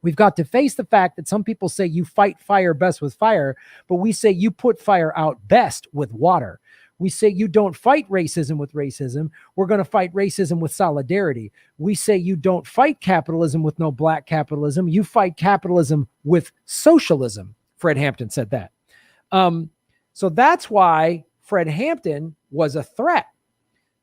We've got to face the fact that some people say you fight fire best with fire, but we say you put fire out best with water. We say you don't fight racism with racism. We're going to fight racism with solidarity. We say you don't fight capitalism with no black capitalism. You fight capitalism with socialism. Fred Hampton said that. So that's why Fred Hampton was a threat.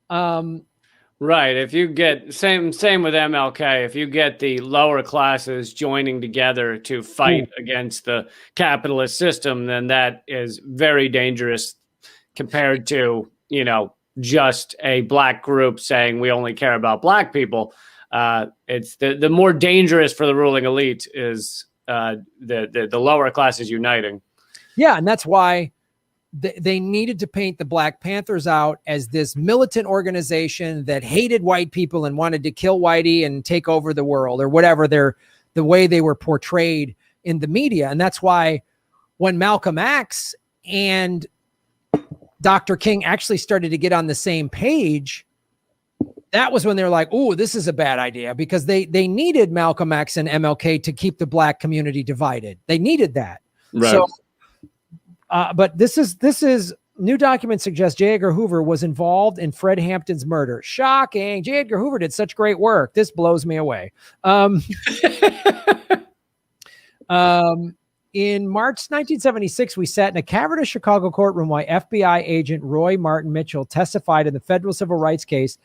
Right. If you get same with MLK, if you get the lower classes joining together to fight against the capitalist system, then that is very dangerous compared to, you know, just a black group saying we only care about black people. It's the more dangerous for the ruling elite is the lower classes uniting. Yeah, and that's why they needed to paint the Black Panthers out as this militant organization that hated white people and wanted to kill whitey and take over the world, or whatever the way they were portrayed in the media. And that's why when Malcolm X and Dr. King actually started to get on the same page, that was when they're like, oh, this is a bad idea, because they needed Malcolm X and MLK to keep the black community divided. They needed that. Right. So, but this is New documents suggest J. Edgar Hoover was involved in Fred Hampton's murder. Shocking. J. Edgar Hoover did such great work. This blows me away. In March 1976, we sat in a cavernous Chicago courtroom while FBI agent Roy Martin Mitchell testified in the federal civil rights case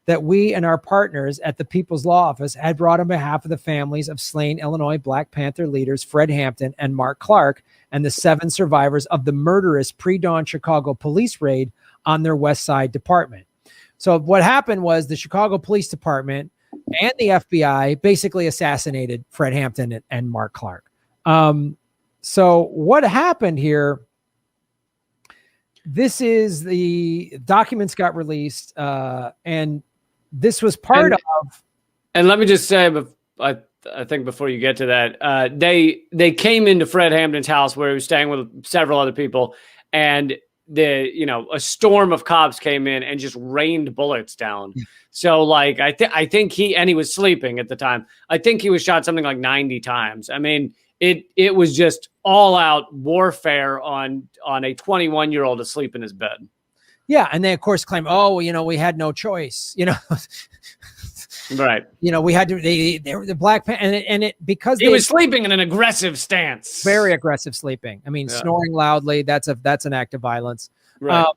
that we and our partners at the People's Law Office had brought on behalf of the families of slain Illinois Black Panther leaders Fred Hampton and Mark Clark and the 7 survivors of the murderous pre-dawn Chicago police raid on their West Side department. So what happened was the Chicago Police Department and the FBI basically assassinated Fred Hampton and Mark Clark. So what happened here, this is the documents got released, and this was part of. And let me just say, I think before you get to that, they came into Fred Hampton's house where he was staying with several other people, and a storm of cops came in and just rained bullets down. Yeah. So like, I think he was sleeping at the time. I think he was shot something like 90 times. I mean, it was just all out warfare on a 21-year-old asleep in his bed. Yeah. And they of course claim, we had no choice, right. We had to, they were the Black Panther because he was sleeping in an aggressive stance, very aggressive sleeping. I mean, snoring loudly. That's an act of violence. Right.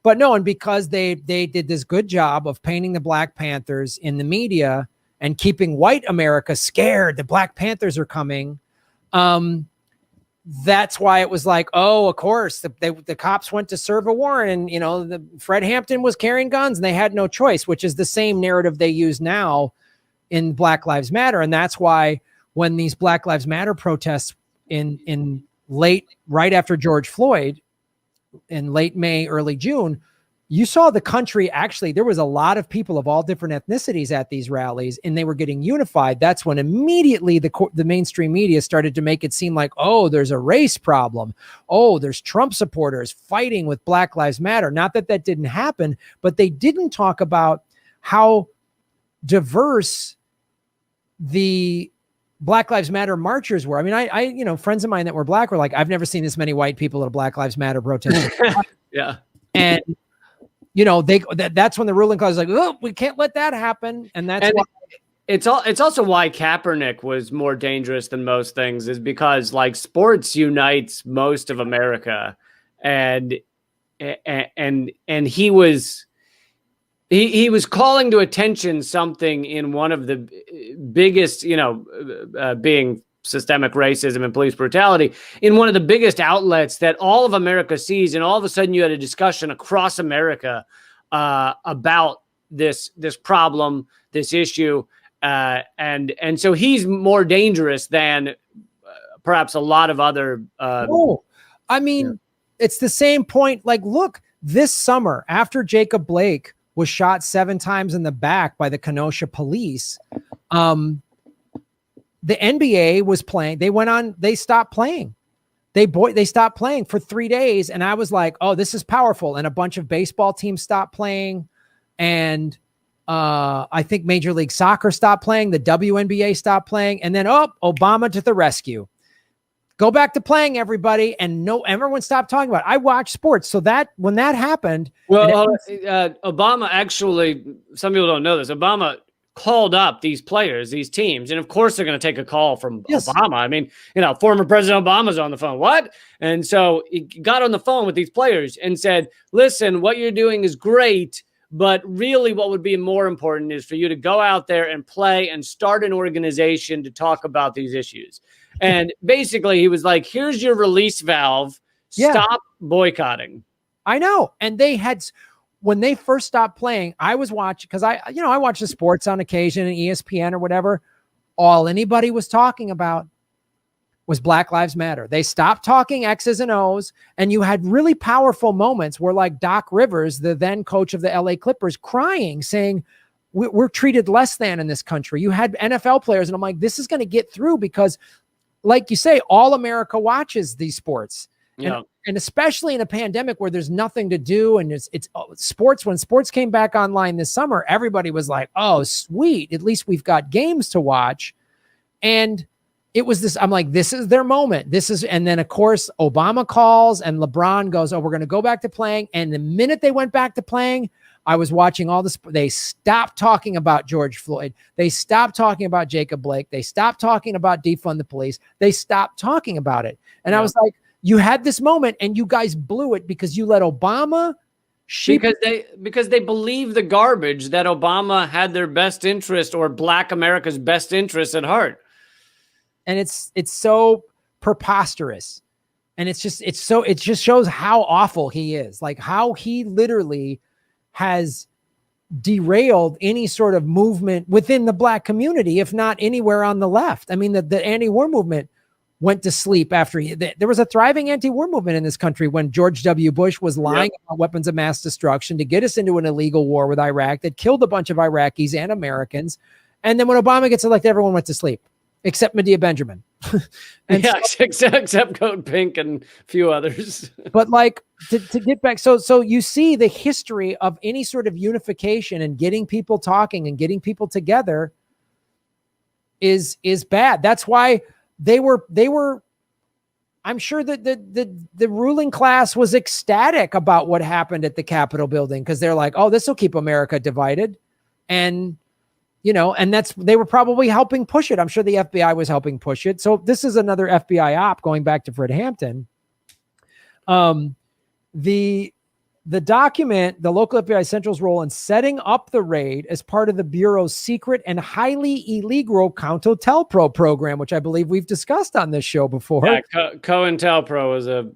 But no. And because they did this good job of painting the Black Panthers in the media and keeping white America scared, the Black Panthers are coming. That's why it was like, oh, of course, the cops went to serve a warrant, and the Fred Hampton was carrying guns, and they had no choice, which is the same narrative they use now in Black Lives Matter, and that's why when these Black Lives Matter protests right after George Floyd, in late May, early June, you saw the country actually, there was a lot of people of all different ethnicities at these rallies, and they were getting unified. That's when immediately the mainstream media started to make it seem like, oh, there's a race problem. Oh, there's Trump supporters fighting with Black Lives Matter. Not that didn't happen, but they didn't talk about how diverse the Black Lives Matter marchers were. I mean, I friends of mine that were Black were like, I've never seen this many white people at a Black Lives Matter protest. Yeah. And that's when the ruling class is like, oh, we can't let that happen. And why it's also why Kaepernick was more dangerous than most things, is because like sports unites most of America. And he was calling to attention something in one of the biggest, being systemic racism and police brutality, in one of the biggest outlets that all of America sees. And all of a sudden you had a discussion across America about this problem, this issue. And so he's more dangerous than perhaps a lot of other. It's the same point. Like, look, this summer after Jacob Blake was shot 7 times in the back by the Kenosha police, the NBA was playing. They stopped playing. They stopped playing for 3 days. And I was like, oh, this is powerful. And a bunch of baseball teams stopped playing. And I think Major League Soccer stopped playing. The WNBA stopped playing. And then, Obama to the rescue. Go back to playing, everybody. And everyone stopped talking about it. I watch sports. So when that happened. Well, Obama actually, some people don't know this. Obama called up these players, these teams, and of course they're going to take a call from Obama. I mean, former President Obama's on the phone. What? And so he got on the phone with these players and said, listen, what you're doing is great, but really what would be more important is for you to go out there and play and start an organization to talk about these issues. And basically he was like, here's your release valve. Stop boycotting. I know. And when they first stopped playing, I was watching, because I watch the sports on occasion and ESPN or whatever. All anybody was talking about was Black Lives Matter. They stopped talking X's and O's, and you had really powerful moments where, like, Doc Rivers, the then coach of the LA Clippers, crying, saying, we're treated less than in this country. You had NFL players, and I'm like, this is going to get through because, like you say, all America watches these sports. Yeah. And especially in a pandemic where there's nothing to do, and it's sports. When sports came back online this summer, everybody was like, oh, sweet. At least we've got games to watch. And it was this, I'm like, this is their moment. And then of course, Obama calls and LeBron goes, oh, we're going to go back to playing. And the minute they went back to playing, I was watching all this. They stopped talking about George Floyd. They stopped talking about Jacob Blake. They stopped talking about defund the police. They stopped talking about it. And I was like, you had this moment and you guys blew it because you let Obama because they believe the garbage that Obama had their best interest or Black America's best interest at heart. And it's so preposterous. And it just shows how awful he is, like how he literally has derailed any sort of movement within the Black community, if not anywhere on the left. I mean, the anti-war movement went to sleep after there was a thriving anti-war movement in this country when George W. Bush was lying about weapons of mass destruction to get us into an illegal war with Iraq that killed a bunch of Iraqis and Americans. And then when Obama gets elected, everyone went to sleep. Except Medea Benjamin. Except Code Pink and a few others. But like to get back, so you see the history of any sort of unification and getting people talking and getting people together is bad. That's why they were I'm sure that the ruling class was ecstatic about what happened at the Capitol building because they're like, oh, this will keep America divided. And and they were probably helping push it. I'm sure the FBI was helping push it. So this is another FBI op going back to Fred Hampton. The document, the local FBI Central's role in setting up the raid as part of the Bureau's secret and highly illegal COINTELPRO program, which I believe we've discussed on this show before. Yeah, COINTELPRO is a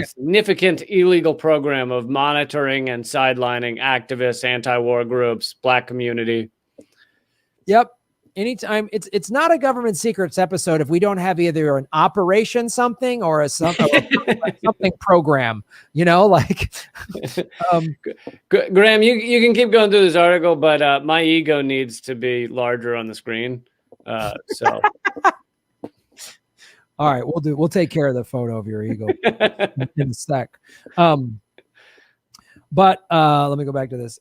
significant illegal program of monitoring and sidelining activists, anti-war groups, Black community. Yep. Anytime it's not a government secrets episode if we don't have either an operation something or something program, Graham, you can keep going through this article, but my ego needs to be larger on the screen. So all right, we'll take care of the photo of your ego in a sec. But let me go back to this.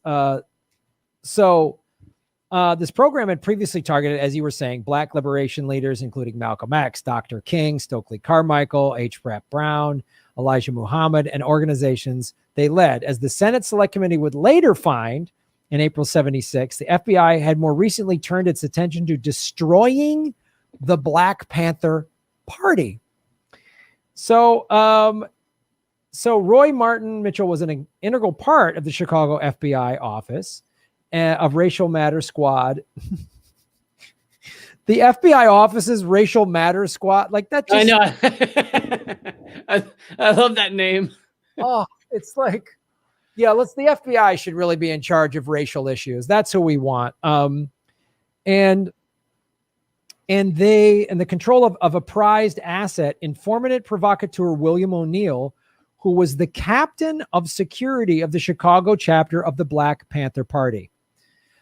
This program had previously targeted, as you were saying, Black liberation leaders, including Malcolm X, Dr. King, Stokely Carmichael, H. Brett Brown, Elijah Muhammad, and organizations they led. As the Senate Select Committee would later find in April 1976, the FBI had more recently turned its attention to destroying the Black Panther Party. So Roy Martin Mitchell was an integral part of the Chicago FBI office of Racial Matter Squad. The FBI office's Racial Matter Squad, like that. I know. I love that name. Oh, it's like, the FBI should really be in charge of racial issues. That's who we want. And the control of a prized asset, informant provocateur William O'Neill, who was the captain of security of the Chicago chapter of the Black Panther Party.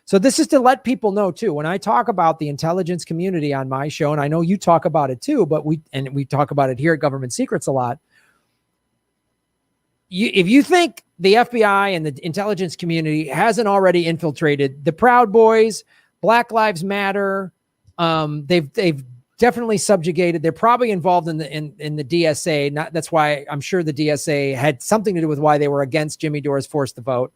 So this is to let people know too, when I talk about the intelligence community on my show, and I know you talk about it too, but we talk about it here at Government Secrets a lot. If you think the FBI and the intelligence community hasn't already infiltrated the Proud Boys, Black Lives Matter, they've definitely subjugated. They're probably involved in the DSA. That's why I'm sure the DSA had something to do with why they were against Jimmy Dore's forced the vote.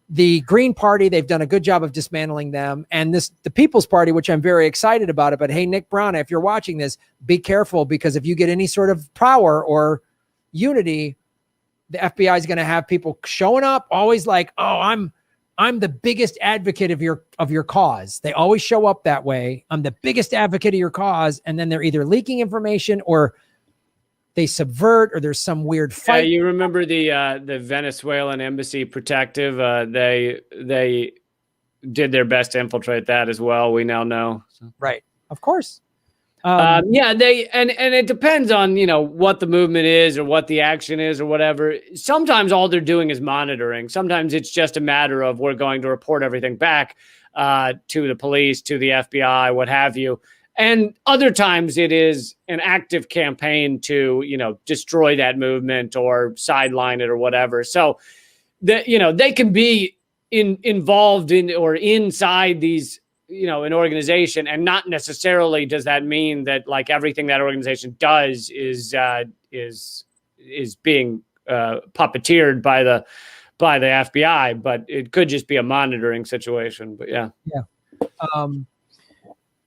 The Green Party, they've done a good job of dismantling them. And the People's Party, which I'm very excited about it. But hey, Nick Brown, if you're watching this, be careful, because if you get any sort of power or unity, the FBI is going to have people showing up always like, oh, I'm the biggest advocate of your cause. They always show up that way. I'm the biggest advocate of your cause. And then they're either leaking information or they subvert, or there's some weird fight. Yeah, you remember the Venezuelan embassy protective? They did their best to infiltrate that as well. We now know. So. Right. Of course. Yeah, and it depends on, what the movement is or what the action is or whatever. Sometimes all they're doing is monitoring. Sometimes it's just a matter of we're going to report everything back to the police, to the FBI, what have you. And other times it is an active campaign to, destroy that movement or sideline it or whatever. So they can be involved in or inside these an organization, and not necessarily does that mean that like everything that organization does is being puppeteered by the FBI, but it could just be a monitoring situation. But yeah.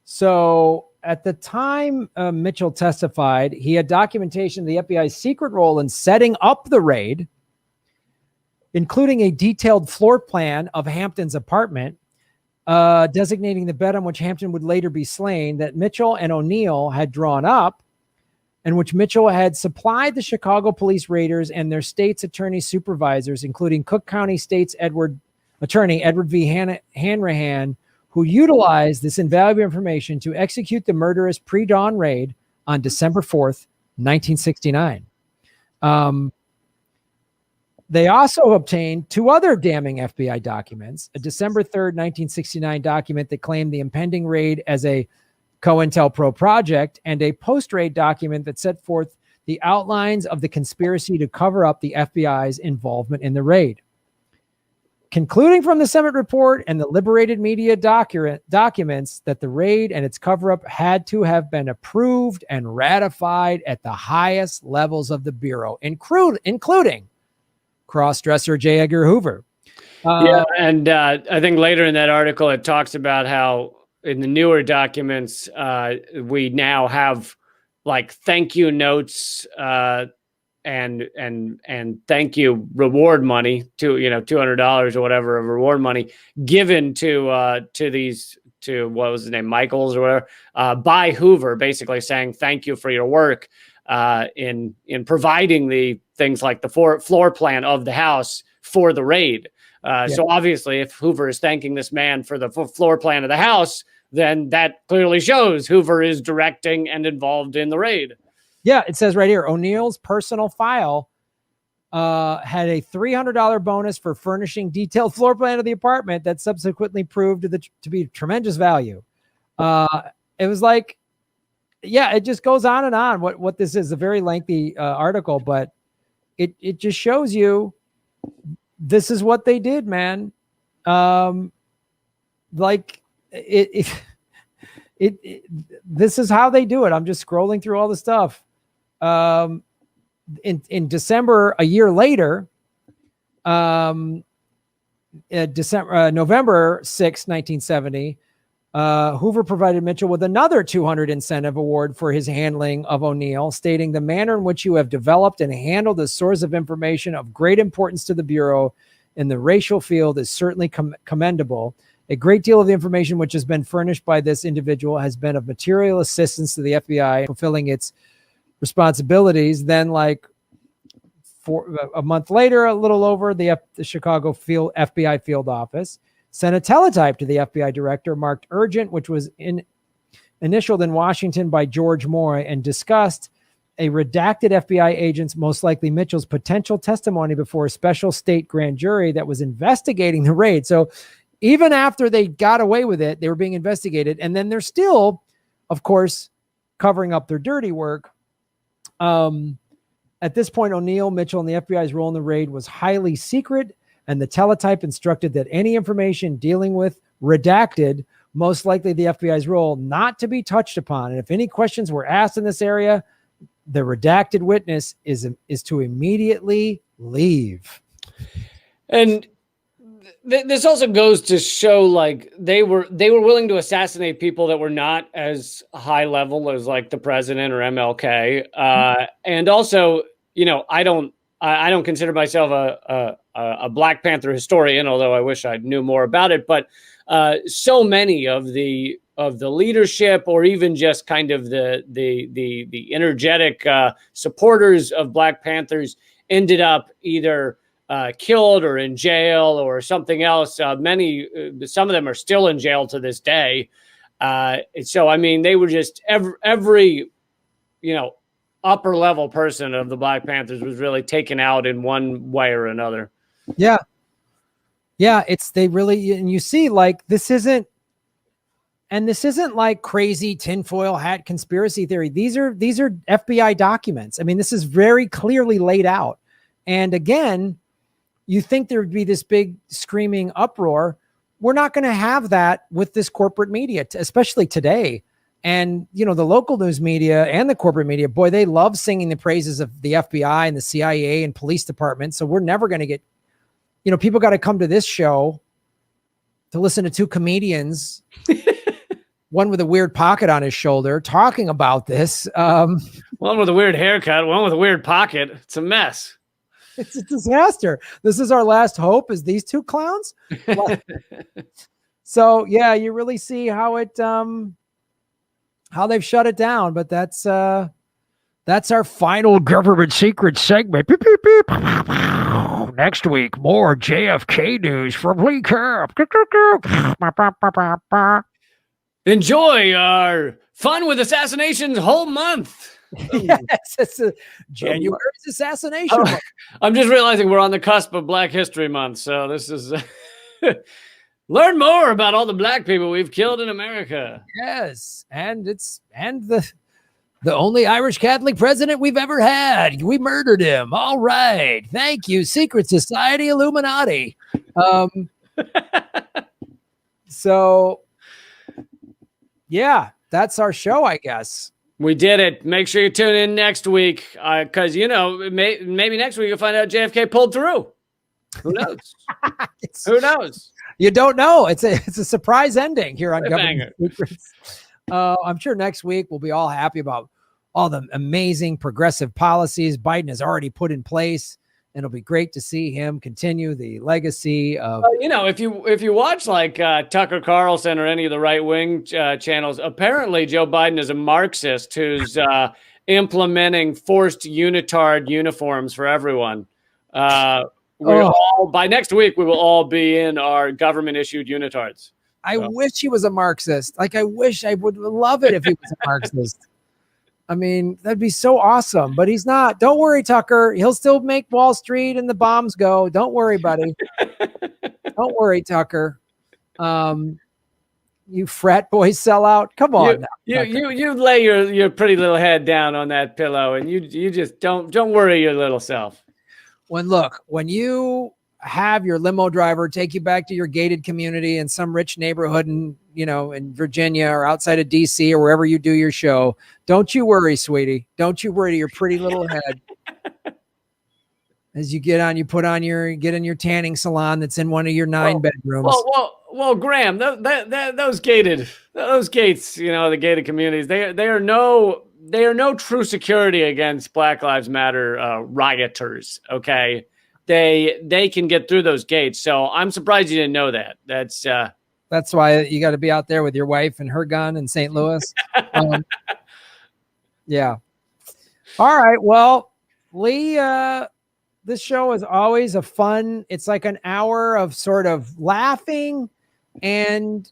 So at the time Mitchell testified, he had documentation of the FBI's secret role in setting up the raid, including a detailed floor plan of Hampton's apartment, designating the bed on which Hampton would later be slain, that Mitchell and O'Neill had drawn up, and which Mitchell had supplied the Chicago police raiders and their state's attorney supervisors, including Cook County State's Attorney Edward V. Hanrahan, who utilized this invaluable information to execute the murderous pre-dawn raid on December 4th, 1969. They also obtained two other damning FBI documents, a December 3rd, 1969 document that claimed the impending raid as a COINTELPRO project, and a post-raid document that set forth the outlines of the conspiracy to cover up the FBI's involvement in the raid. Concluding from the Summit report and the liberated media documents that the raid and its cover-up had to have been approved and ratified at the highest levels of the Bureau, including cross-dresser J. Edgar Hoover. And I think later in that article, it talks about how in the newer documents, we now have like thank you notes and thank you reward money to $200 or whatever of reward money given to what was his name, Michaels or whatever, by Hoover, basically saying thank you for your work in providing the things like the floor plan of the house for the raid. So obviously, if Hoover is thanking this man for the floor plan of the house, then that clearly shows Hoover is directing and involved in the raid. Yeah, it says right here, O'Neill's personal file had a $300 bonus for furnishing detailed floor plan of the apartment that subsequently proved to be tremendous value. It was like, yeah, it just goes on and on. What this is a very lengthy article, but it just shows you this is what they did, man. This is how they do it. I'm just scrolling through all the stuff. In December, a year later, November 6, 1970, Hoover provided Mitchell with another $200 incentive award for his handling of O'Neill, stating the manner in which you have developed and handled a source of information of great importance to the Bureau in the racial field is certainly commendable. A great deal of the information which has been furnished by this individual has been of material assistance to the FBI in fulfilling its responsibilities. Then, like a month later, a little over, the Chicago FBI field office sent a teletype to the FBI director marked urgent, which was initialed in Washington by George Moore, and discussed a redacted FBI agent's, most likely Mitchell's, potential testimony before a special state grand jury that was investigating the raid. So even after they got away with it, they were being investigated. And then they're still, of course, covering up their dirty work. At this point, O'Neill, Mitchell, and the FBI's role in the raid was highly secret, and the teletype instructed that any information dealing with redacted, most likely the FBI's role, not to be touched upon. And if any questions were asked in this area, the redacted witness is to immediately leave. And this also goes to show, like, they were willing to assassinate people that were not as high level as like the president or MLK. And also, I don't consider myself a Black Panther historian, although I wish I knew more about it. But so many of the leadership, or even just kind of the energetic supporters of Black Panthers, ended up either killed or in jail or something else. Some of them are still in jail to this day. So, I mean, they were just every upper level person of the Black Panthers was really taken out in one way or another. Yeah. Yeah. And you see, like, this isn't like crazy tinfoil hat conspiracy theory. These are FBI documents. I mean, this is very clearly laid out. And again, you think there would be this big screaming uproar. we're not going to have that with this corporate media, especially today. And, the local news media and the corporate media, boy, they love singing the praises of the FBI and the CIA and police department. So we're never going to get, people got to come to this show to listen to two comedians, one with a weird pocket on his shoulder, talking about this. One with a weird haircut, one with a weird pocket. It's a mess. It's a disaster. This is our last hope, is these two clowns. So yeah, you really see how it, how they've shut it down, but that's our final government secret segment. Beep, beep, beep. Next week, more JFK news from Lee Camp. Enjoy our fun with assassinations whole month. Yes, it's January's assassination. Oh, I'm just realizing we're on the cusp of Black History Month, so this is learn more about all the black people we've killed in America. Yes, and the only Irish Catholic president we've ever had. We murdered him. All right, thank you, Secret Society Illuminati. So, yeah, that's our show, I guess. We did it. Make sure you tune in next week, because maybe next week you'll find out JFK pulled through. Who knows? Who knows? You don't know. It's a surprise ending here on Government Secrets. I'm sure next week we'll be all happy about all the amazing progressive policies Biden has already put in place. And it'll be great to see him continue the legacy of. If you watch like Tucker Carlson or any of the right wing channels, apparently Joe Biden is a Marxist who's implementing forced unitard uniforms for everyone. By next week we will all be in our government issued unitards. I wish he was a Marxist. Like, I wish, I would love it if he was a Marxist. I mean, that'd be so awesome, but he's not. Don't worry, Tucker. He'll still make Wall Street and the bombs go. Don't worry, buddy. Don't worry, Tucker. You frat boy sellout. Come on. You lay your pretty little head down on that pillow, and you just don't worry your little self. When you have your limo driver take you back to your gated community in some rich neighborhood in Virginia or outside of DC or wherever you do your show, don't you worry, sweetie. Don't you worry your pretty little head. As you get in your tanning salon that's in one of your 9 bedrooms. Well, Graham, those gates, the gated communities, they are no true security against Black Lives Matter rioters. Okay. They can get through those gates. So I'm surprised you didn't know that. That's why you got to be out there with your wife and her gun in St. Louis. Yeah. All right. Well, Lee, this show is always a fun. It's like an hour of sort of laughing and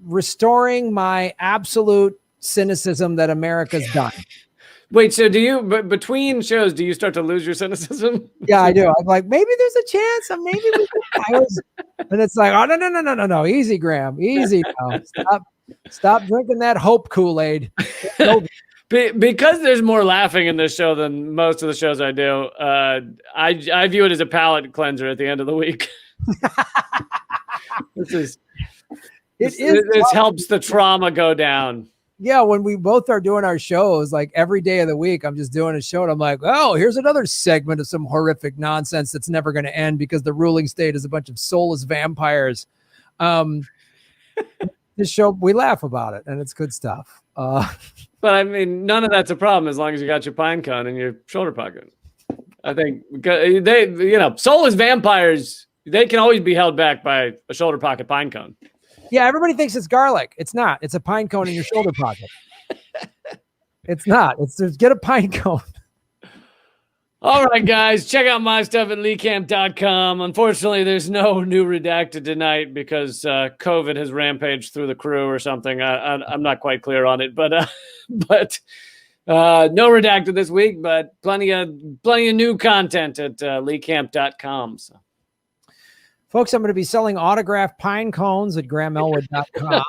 restoring my absolute cynicism that America's done. Wait, so between shows, do you start to lose your cynicism? Yeah, I do. I'm like, maybe there's a chance. Maybe we can. And it's like, oh, no. Easy, Graham. Easy now. Stop drinking that hope Kool-Aid. Because there's more laughing in this show than most of the shows I do, I view it as a palate cleanser at the end of the week. This helps the trauma go down. Yeah, when we both are doing our shows, like every day of the week, I'm just doing a show and I'm like, oh, here's another segment of some horrific nonsense that's never going to end because the ruling state is a bunch of soulless vampires. This show, we laugh about it and it's good stuff. But I mean, none of that's a problem as long as you got your pine cone in your shoulder pocket. I think soulless vampires, they can always be held back by a shoulder pocket pine cone. Yeah, everybody thinks it's garlic. It's not. It's a pine cone in your shoulder pocket. It's not. It's get a pine cone. All right, guys. Check out my stuff at leecamp.com. Unfortunately, there's no new redacted tonight because COVID has rampaged through the crew or something. I'm not quite clear on it, but no redacted this week, but plenty of new content at leecamp.com. So. Folks, I'm going to be selling autographed pine cones at grahamelwood.com.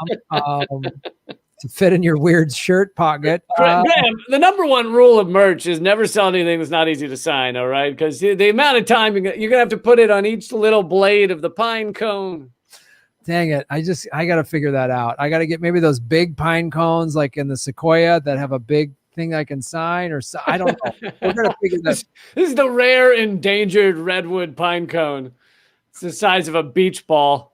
to fit in your weird shirt pocket. Graham, the number one rule of merch is never sell anything that's not easy to sign, all right? Because the amount of time you're going to have to put it on each little blade of the pine cone. Dang it. I got to figure that out. I got to get maybe those big pine cones like in the Sequoia that have a big thing I can sign, or I don't know. We're going to figure that. This is the rare endangered redwood pine cone. It's the size of a beach ball.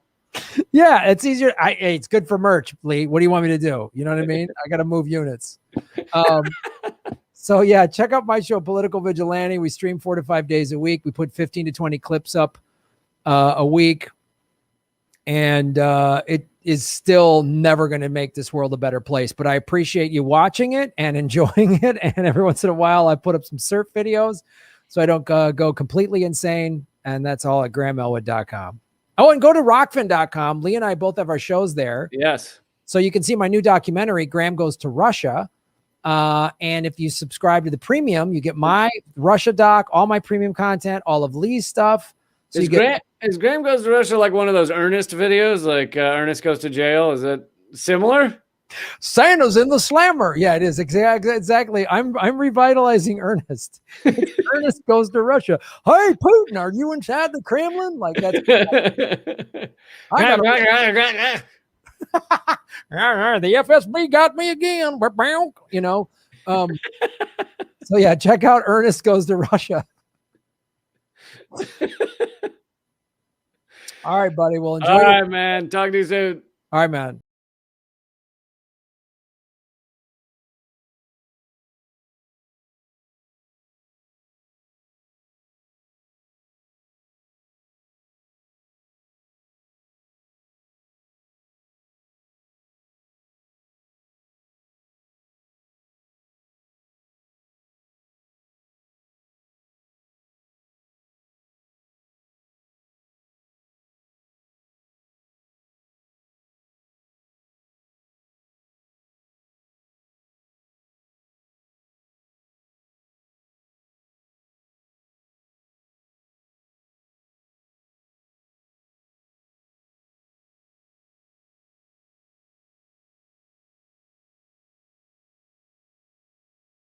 Yeah, it's easier. It's good for merch, Lee. What do you want me to do? You know what I mean? I got to move units. So yeah, check out my show, Political Vigilante. We stream 4 to 5 days a week. We put 15 to 20 clips up a week. And it is still never going to make this world a better place. But I appreciate you watching it and enjoying it. And every once in a while, I put up some surf videos so I don't go completely insane. And that's all at GrahamElwood.com. Oh, and go to Rockfin.com. Lee and I both have our shows there. Yes. So you can see my new documentary, Graham Goes to Russia. And if you subscribe to the premium, you get my Russia doc, all my premium content, all of Lee's stuff. So Is Graham Goes to Russia like one of those Ernest videos, like Ernest Goes to Jail? Is it similar? Santa's in the slammer. Yeah, it is exactly. I'm revitalizing Ernest. Ernest Goes to Russia. Hey, Putin, are you inside the Kremlin? Like that's. The FSB got me again. You know. So yeah, check out Ernest Goes to Russia. All right, buddy. Well, enjoy. All right, man. Talk to you soon. All right, man.